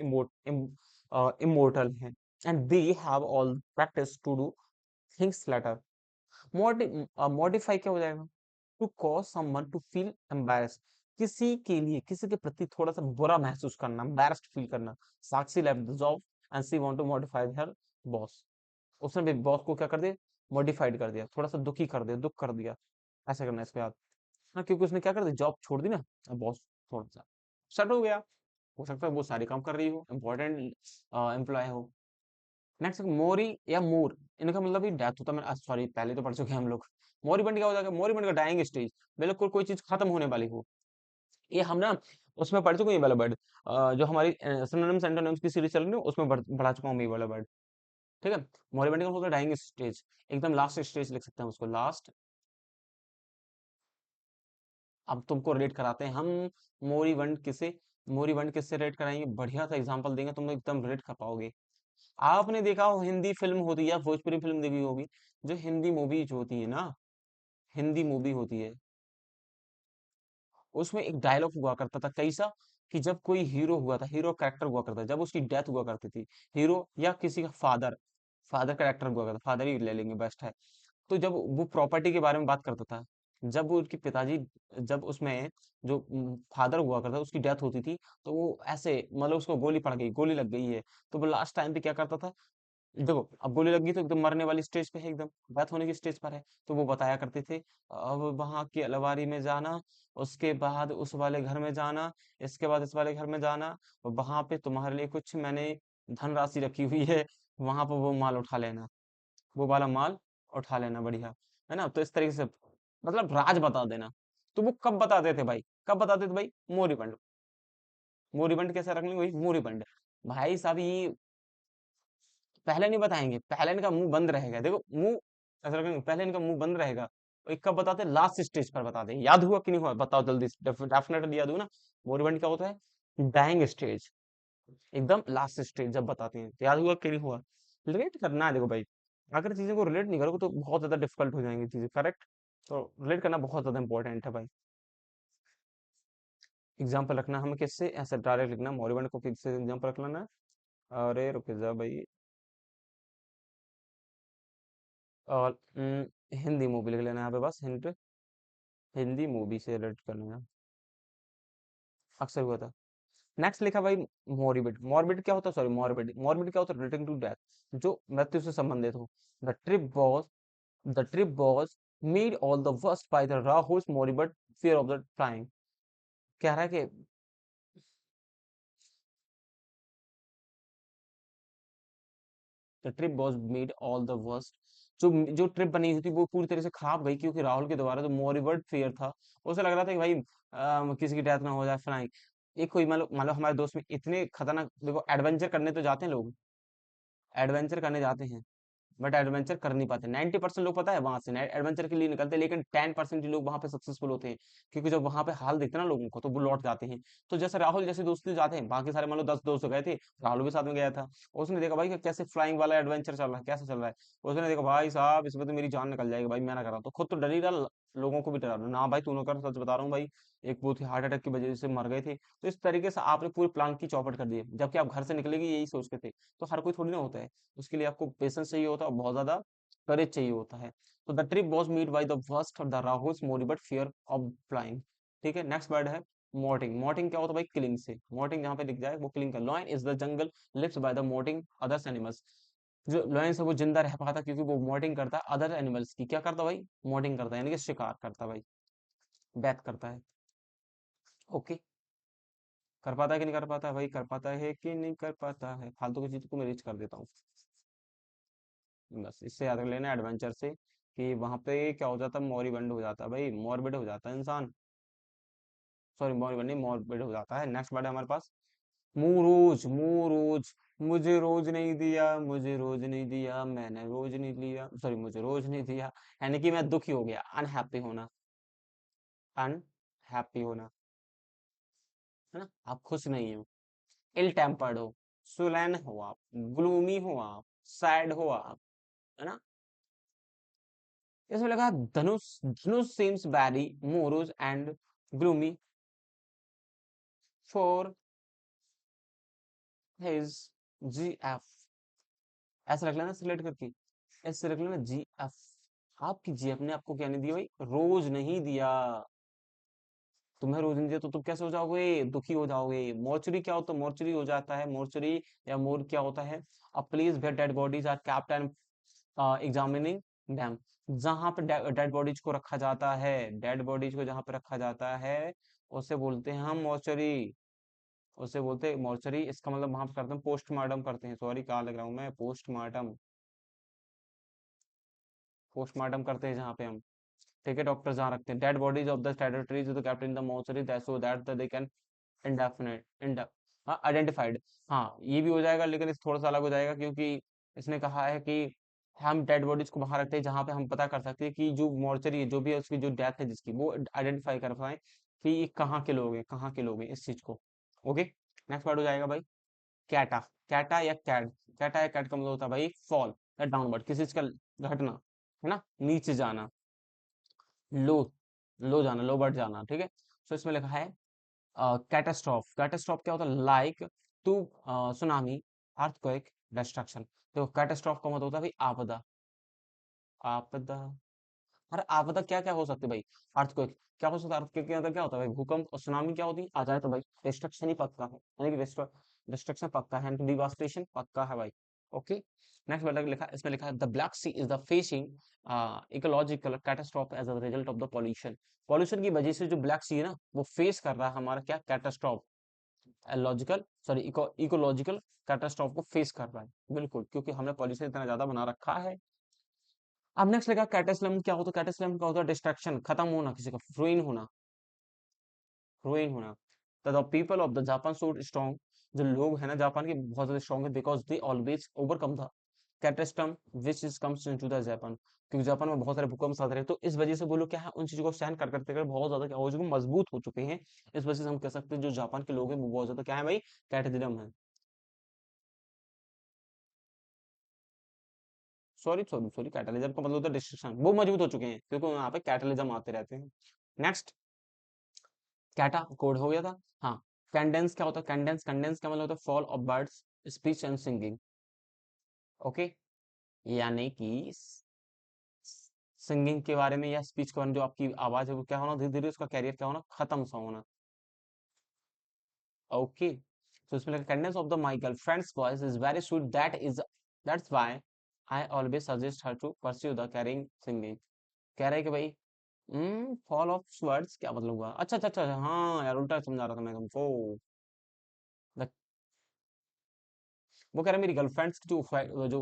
इमोर्टल हैं, and they have all practice to do things later. Modify क्या हो जाएगा? To cause someone to feel embarrassed, किसी के लिए, किसी के प्रति थोड़ा सा बुरा महसूस करना, एम्बैरेस्ड फील करना। Sakshi left the job and she want to modify her boss. उसने भी बॉस को क्या कर दिया, मॉडिफाइड कर दिया, थोड़ा सा दुखी कर दिया, दुख कर दिया। ऐसा करना है इसके बाद। हाँ, क्योंकि उसने क्या कर दिया, जॉब छोड़ दी ना, बॉस थोड़ा सा शट हो गया। हो सकता है वो सारे काम कर रही हो, इंपॉर्टेंट एम्प्लॉय हो। नेक्स्ट मोरी या मोर, इनका मतलब ही डेथ होता है। सॉरी, पहले तो पढ़ चुके हैं हम लोग। मोरिबंड क्या हो जाएगा, मोरिबंड का डाइंग स्टेज, बिल्कुल कोई चीज खत्म होने वाली हो। ये हम ना उसमें पढ़ चुके हैं ये वाला वर्ड, जो हमारी सिनोनिम्स एंटोनिम्स की सीरीज चल रही है उसमें पढ़ा चुका हूँ मैं ये वाला वर्ड। ठीक है। मोरिबंड का मतलब डाइंग स्टेज, एकदम लास्ट स्टेज लिख सकते हैं उसको, लास्ट। अब तुमको रिलेट कराते हैं हम, मोरिबंड किसे, मोरिबंड किससे रिलेट कराएंगे, बढ़िया सा एग्जांपल देंगे, तुम एकदम रिलेट कर पाओगे। आपने देखा हो हिंदी फिल्म होती है या भोजपुरी फिल्म देखी होगी, जो हिंदी मूवीज होती है ना, हिंदी मूवी होती है, उसमें एक डायलॉग हुआ करता था कैसा, कि जब कोई हीरो हुआ था, हीरो कैरेक्टर हुआ करता था, जब उसकी डेथ हुआ करती थी, हीरो या किसी का फादर, फादर कैरेक्टर हुआ करता, फादर ही ले लेंगे बेस्ट है। तो जब वो प्रॉपर्टी के बारे में बात करता था, जब वो उसके पिताजी, जब उसमें जो फादर हुआ करता उसकी डेथ होती थी, तो वो ऐसे, मतलब उसको गोली पड़ गई, गोली लग गई है, तो वो लास्ट टाइम पे क्या करता था, देखो अब गोली लगी तो एकदम मरने वाली स्टेज पे है, एकदम डेथ होने की स्टेज पर है। तो वो बताया करते थे, अब वहां की अलवारी में जाना, उसके बाद उस वाले घर में जाना, इसके बाद इस वाले घर में जाना, और वहां पे तुम्हारे लिए कुछ मैंने धनराशि रखी हुई है, वहां पर वो माल उठा लेना, वो वाला माल उठा लेना, बढ़िया है ना। तो इस तरीके से मतलब राज बता देना। तो वो कब बताते थे भाई, कब बताते थे भाई, मोरिबंड। मोरिबंड कैसे रख लेंगे, वही मोरिबंड। भाई साहब ये पहले नहीं बताएंगे, पहले इनका मुंह बंद रहेगा, देखो मुंह ऐसा रखेंगे, पहले इनका मुंह बंद रहेगा, और एक कब बताते हैं, लास्ट स्टेज पर बताते हैं। याद हुआ कि नहीं हुआ, बताओ जल्दी से, डेफिनेटली याद हुआ ना। मोरिबंड क्या होता है, डाइंग स्टेज, एकदम लास्ट स्टेज जब बताते हैं, तो याद हुआ कि नहीं हुआ। रिलेट करना है देखो भाई, अगर चीजों को रिलेट नहीं करोगे तो बहुत ज्यादा डिफिकल्ट हो जाएंगी चीजें, करेक्ट। तो रिलेट करना बहुत ज्यादा इंपॉर्टेंट है भाई। एग्जाम्पल रखना हमें किससे, ऐसे डायरेक्ट लिखना, मोरिबंड को किससे एग्जाम्पल रख लेना है। अरे रुक जा भाई, और हिंदी मूवी लिख लेना यहाँ पे, बस हिंट, हिंदी मूवी से रिलेट करना है, अक्सर हुआ था। नेक्स्ट लिखा भाई, मॉर्बिड, मॉर्बिड क्या होता है, सॉरी मॉर्बिड, मॉर्बिड क्या होता है, रिलेटिंग टू डेथ, जो मृत्यु से संबंधित हो। The trip was, the trip was made all the worst by the Rahul's morbid fear of the flying. कह रहा है कि the trip was made all the worst, जो जो ट्रिप बनी हुई थी वो पूरी तरह से खराब गई, क्योंकि राहुल के द्वारा जो मोरिबर्ड फेयर था, उसे लग रहा था कि भाई किसी की डेथ ना हो जाए फ्लाइंग। एक कोई मान लो हमारे दोस्त में इतने खतरनाक, देखो एडवेंचर करने तो जाते हैं लोग, एडवेंचर करने जाते हैं, बट एडवेंचर कर नहीं पाते। 90% लोग पता है वहां से एडवेंचर के लिए निकलते हैं, लेकिन 10% ही लोग वहां पे सक्सेसफुल होते हैं, क्योंकि जब वहां पे हाल दिखते हैं ना लोगों को, तो वो लौट जाते हैं। तो जैसे राहुल जैसे दोस्त जाते हैं, बाकी सारे मान लो 10 दोस्त गए थे, राहुल भी साथ में गया था, उसने देखा भाई कि कैसे फ्लाइंग वाला एडवेंचर चल रहा है, कैसे चल रहा है, उसने देखा भाई साहब इसमें तो मेरी जान निकल जाएगी भाई, मैं ना कर रहा हूँ, तो खुद तो डर ही रहा, लोगों को भी डरा रहा, ना भाई तू ना कर, सच बता रहा हूँ भाई, एक वो थी हार्ट अटैक की वजह से मर गए थे। तो इस तरीके से आपने पूरे प्लान की चौपट कर दी, जबकि आप घर से निकलेगी यही सोच के थे। तो हर कोई थोड़ी ना होता है, उसके लिए आपको पेशेंस चाहिए होता है, और बहुत ज्यादा करेज चाहिए होता है। तो the trip was made by the first the Rahul's moribund fear of flying. ठीक है, नेक्स्ट वर्ड है मोर्टिंग। मोर्टिंग क्या होता है भाई, किलिंग से, मोर्टिंग जहां पे दिख जाए वो किलिंग का। Lion is the jungle lives by the murdering others animals. जो लॉयन है वो जिंदा रह पाता क्योंकि वो मोर्टिंग करता है अदर एनिमल्स की, क्या करता है भाई, मोर्टिंग करता है, यानी कि शिकार करता है भाई, डेथ करता है। ओके, कर पाता है कि नहीं कर पाता है भाई, कर पाता है कि नहीं कर पाता है, फालतू की चीज को मैं रीच कर देता हूँ। बस इससे याद रख लेना एडवेंचर से, कि वहां पे क्या हो जाता है, मॉरिबंड हो जाता है भाई, मॉर्बिड हो जाता है इंसान, सॉरी मॉर्बिड नहीं, मॉर्बिड हो जाता है। नेक्स्ट वर्ड है हमारे पास, मुंह रोज, मुंह रोज, मुझे रोज नहीं दिया, मुझे रोज नहीं दिया, मैंने रोज नहीं लिया, सॉरी मुझे रोज नहीं दिया, यानी कि मैं दुखी हो गया, अनहैप्पी होना, अनहैप्पी होना, है ना, आप खुश नहीं हो, इल टेम्पर्ड हो, सुलैन हो आप, ग्लूमी हो आप, सैड हो आप, है ना। इसमें लगा धनुष, धनुष seems very morose and gloomy for his GF। ऐसा रख लेना सिलेक्ट करके, ऐसे रख लेना GF। आपकी GF ने आपको क्या नहीं दिया भाई, रोज नहीं दिया। तुम्हें रोज नहीं दिया तो तुम कैसे हो जाओगे, दुखी हो जाओगे। मोर्चरी क्या होता है, मोर्चरी हो जाता है, मोर्चरी या मोर क्या होता है, a place where dead bodies are kept and examining them. जहां पे डेड बॉडीज को रखा जाता है, डेड बॉडीज को जहां पे रखा जाता है, उसे बोलते हैं हम मॉर्चरी, उसे बोलते हैं मॉर्चरी। इसका मतलब वहां पे करते हैं पोस्टमार्टम करते हैं, सॉरी कहाँ लग रहा हूँ मैं, पोस्टमार्टम, पोस्टमार्टम करते हैं जहाँ पे हम, ठीक है, डॉक्टर जहाँ रखते हैं dead bodies of the territories the captain the mortuary that so that they can indefinite हाँ आइडेंटिफाइड। हाँ ये भी हो जाएगा, लेकिन इस थोड़ा सा अलग हो जाएगा, क्योंकि इसने कहा है कि हम डेड बॉडीज को वहां रखते हैं जहां पे हम पता कर सकते हैं कि जो मॉर्चरी है, जो भी है उसकी जो डेथ है जिसकी, वो आइडेंटिफाई कर पाए कि ये कहाँ के लोग हैं, कहाँ के लोग हैं, इस चीज को। ओके, नेक्स्ट वर्ड हो जाएगा भाई कैटा। कैटा या कैट, कैटा या कैट का मतलब होता है भाई फॉल या डाउनवर्ड, किसी चीज का घटना, है ना, नीचे जाना, लो, लो जाना, लो बढ़ जाना, ठीक है। तो इसमें लिखा है कैटास्ट्रॉफ। कैटास्ट्रॉफ क्या होता है, like to tsunami, earthquake, destruction. तो कैटास्ट्रॉफ का मतलब होता है भाई आपदा, आपदा। अरे आपदा क्या क्या हो सकती है भाई, अर्थक्वेक क्या हो सकता है, अर्थक्वेक के अंदर क्या होता है भाई, भूकंप, और सुनामी क्या होती है, आ जाए तो भाई डिस्ट्रक्शन ही पक्का है, यानी कि डिस्ट्रक्शन पक्का है, डिवास्टेशन पक्का है भाई। ओके, नेक्स्ट वर्ड लिखा, इसमें लिखा है the Black Sea is the facing ecological catastrophe as a result of the pollution. Pollution की वजह से जो ब्लैक सी है ना, वो फेस कर रहा है हमारा क्या, catastrophe, logical sorry ecological catastrophe को फेस कर रहा है, बिल्कुल, क्योंकि हमने पॉल्यूशन इतना ज्यादा बना रखा है। अब नेक्स्ट लगा कैटास्लम क्या होता है, कैटास्लम का होता है डिस्ट्रक्शन, खत्म होना, किसी का रुइन होना, रुइन होना। The people of the Japan so strong, जो लोग हैं ना जापान के बहुत ज्यादा स्ट्रॉन्ग है, बिकॉज दे ऑलवेज ओवरकम था, catastrophe which is comes into the Japan, क्योंकि जापान में बहुत सारे भूकंप आते रहे, तो इस वजह से वो लोग क्या है, उन चीजों को सहन कर करते कर बहुत ज्यादा क्या हो चुके हैं, मजबूत हो चुके हैं। इस वजह से हम कह सकते हैं जो जापान के लोग हैं वो बहुत ज्यादा क्या है भाई, कैटेगरम है। सॉरी सॉरी सॉरी, कैटलिज्म का मतलब होता है डिस्ट्रक्शन, वो मजबूत हो चुके हैं क्योंकि वहाँ पे कैटलिज्म आते रहते हैं। नेक्स्ट, कैटा कोड हो गया था। हाँ, कैंडेंस क्या होता है, कैंडेंस कैंडेंस का मतलब होता है fall of birds speech and singing. Okay, यानी कि सिंगिंग के बारे में या स्पीच के बारे में जो आपकी आवाज है वो क्या होना, धीरे धीरे उसका कैरियर क्या होना, खत्म सा होना। ओके, तो इसमें लिखा cadence of the my girlfriend's voice is very sweet, that's why I always suggest her to pursue the caring singing. कह रहे हैं कि भाई फॉल ऑफ वर्ड्स क्या मतलब हुआ, अच्छा अच्छा अच्छा अच्छा, हाँ यार उल्टा समझा रहा था मैं तुमको। The- वो कह रहा है मेरी गर्लफ्रेंड्स की जो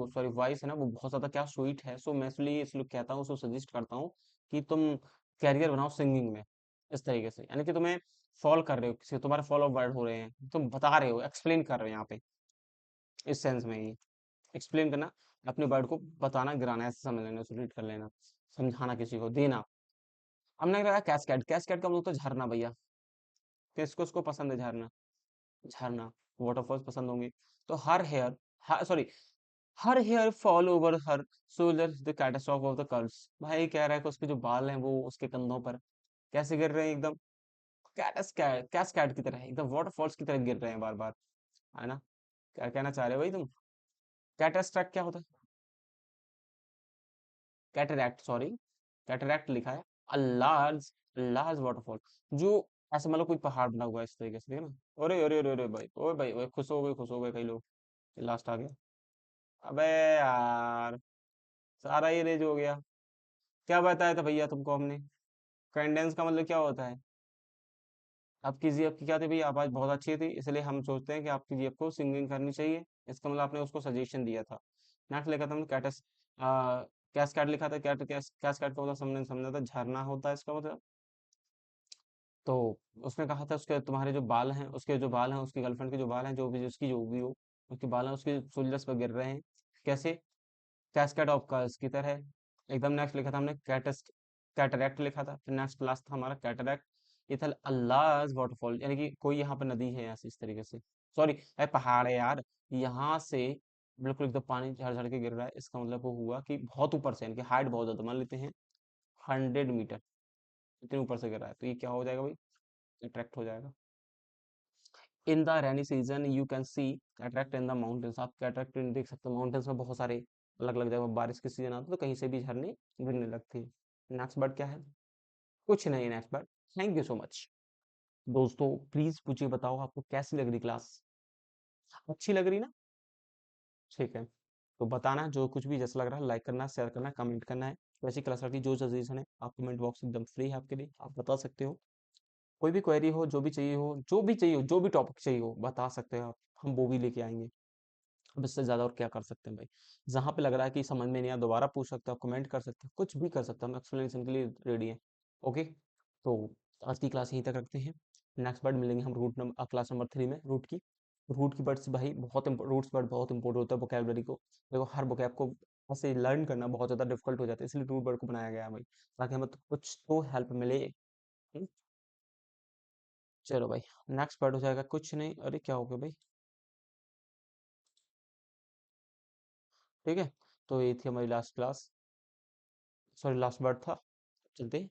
सॉरी वॉइस है ना वो बहुत ज्यादा क्या स्वीट है, सो मैं इसलिए कहता हूँ, उसको सजेस्ट करता हूँ कि तुम कैरियर बनाओ सिंगिंग में। इस तरीके से यानी कि तुम्हें फॉल कर रहे हो किसी, तुम्हारे फॉल ऑफ वर्ड हो रहे हैं, तुम बता रहे हो, एक्सप्लेन कर रहे हो यहाँ पे, इस सेंस में ही एक्सप्लेन करना, अपने वर्ड को बताना गिराना ऐसे समझ लेना, रीड कर लेना, समझाना किसी को देना। हमने कहा कैस्केड, कैस्केड का मतलब होता है झरना भैया, किसको उसको पसंद है झरना, झरना, वाटरफॉल्स पसंद होंगे। तो sorry, her hair fall over her shoulder the catastrophe of the curves, भाई कह रहा है कि उसके जो बाल हैं वो उसके कंधों पर कैसे गिर रहे हैं, एकदम कैस्कैड की तरह, एकदम वाटरफॉल्स की तरह गिर रहे हैं बार बार, है ना। क्या कहना चाह रहे हो भाई तुम, कैटास्ट्रैक्ट क्या होता है, कैटरैक्ट सॉरी, कैटरैक्ट लिखा है, लार्ज लार्ज वाटरफॉल, जो ऐसे मतलब कोई पहाड़ बना हुआ है इस तरीके से, ठीक है ना। अरे अरे अरे अरे भाई, ओए भाई ओए, खुश हो गए कई लोग, लास्ट आ गया। अबे यार, सारा ही रेज हो गया। क्या बताया था भैया तुमको हमने, कैंडेंस का मतलब क्या होता है, आपकी जी आपकी क्या थी भैया, आवाज बहुत अच्छी थी इसलिए हम सोचते हैं कि आपकी जी आपको सिंगिंग करनी चाहिए, इसका मतलब आपने उसको सजेशन दिया था। नेक्स्ट लिखा था हमने कैटस, कैस्केड लिखा था, कैस्केड का मतलब समझने समझा था, झरना होता है इसका मतलब। तो उसने कहा था उसके तुम्हारे जो बाल हैं, उसके जो बाल हैं, उसकी गर्लफ्रेंड के जो बाल हैं, जो भी उसकी जो भी हो, उसके बाल हैं उसके शोल्डर्स पर गिर रहे हैं, कैसे, कैस्केड ऑफ कर्व्स की तरह। एकदम नेक्स्ट लिखा था हमने कैटरैक्ट लिखा था, फिर नेक्स्ट क्लास था हमारा कैटरैक्ट। ये था अल्लाह वाटरफॉल, यानी कि कोई यहाँ पर नदी है ऐसी इस तरीके से, सॉरी है, पहाड़ है यार, यहाँ से बिल्कुल एकदम पानी झड़ झड़ के गिर रहा है, इसका मतलब वो हुआ कि बहुत ऊपर से, यानी कि हाइट बहुत ज्यादा मान लेते हैं 100 मीटर, इतने ऊपर से गिर रहा है, तो ये क्या हो जाएगा भाई, अट्रैक्ट हो जाएगा। In the rainy season you can see cataract in the mountains, आप कैटरैक्ट देख सकते हो माउंटेन्स में, बहुत सारे अलग अलग जगह बारिश के सीजन आता है तो कहीं से भी झरने गिरने लगते हैं। नेक्स्ट बर्ड क्या है, कुछ नहीं, next bird, thank you so much. दोस्तों प्लीज मुझे बताओ आपको कैसी लग रही क्लास, अच्छी लग रही ना, ठीक है, तो बताना जो कुछ भी जैसा लग रहा है, लाइक करना, शेयर करना, कमेंट करना है। वैसी क्लास की जो सजेशन है आप कमेंट बॉक्स एकदम फ्री है आपके लिए, आप बता सकते हो, कोई भी क्वेरी हो, जो भी चाहिए हो, जो भी चाहिए हो, जो भी टॉपिक चाहिए हो बता सकते हो आप, हम वो भी लेके आएंगे। अब इससे ज्यादा और क्या कर सकते हैं भाई, जहां पे लग रहा है कि समझ में नहीं आया दोबारा पूछ सकते हो, कमेंट कर सकते हो, कुछ भी कर सकते हो, हम एक्सप्लेनेशन के लिए रेडी हैं। ओके, तो आज की क्लास यहीं तक रखते हैं, नेक्स्ट बार मिलेंगे हम क्लास नंबर 3 में, रूट की वर्ड्स भाई बहुत रूट्स वर्ड बहुत इंपॉर्टेंट होता है वोकेबलरी को, देखो हर वोकैब को ऐसे लर्न करना बहुत ज्यादा डिफिकल्ट हो जाता है, इसलिए रूट वर्ड को बनाया गया है भाई, ताकि हमें तो कुछ तो हेल्प मिले। हम्म, चलो भाई, नेक्स्ट पार्ट हो जाएगा, कुछ नहीं, अरे क्या हो गया भाई, ठीक है, तो ये थी हमारी last class, sorry last part था, चलते हैं।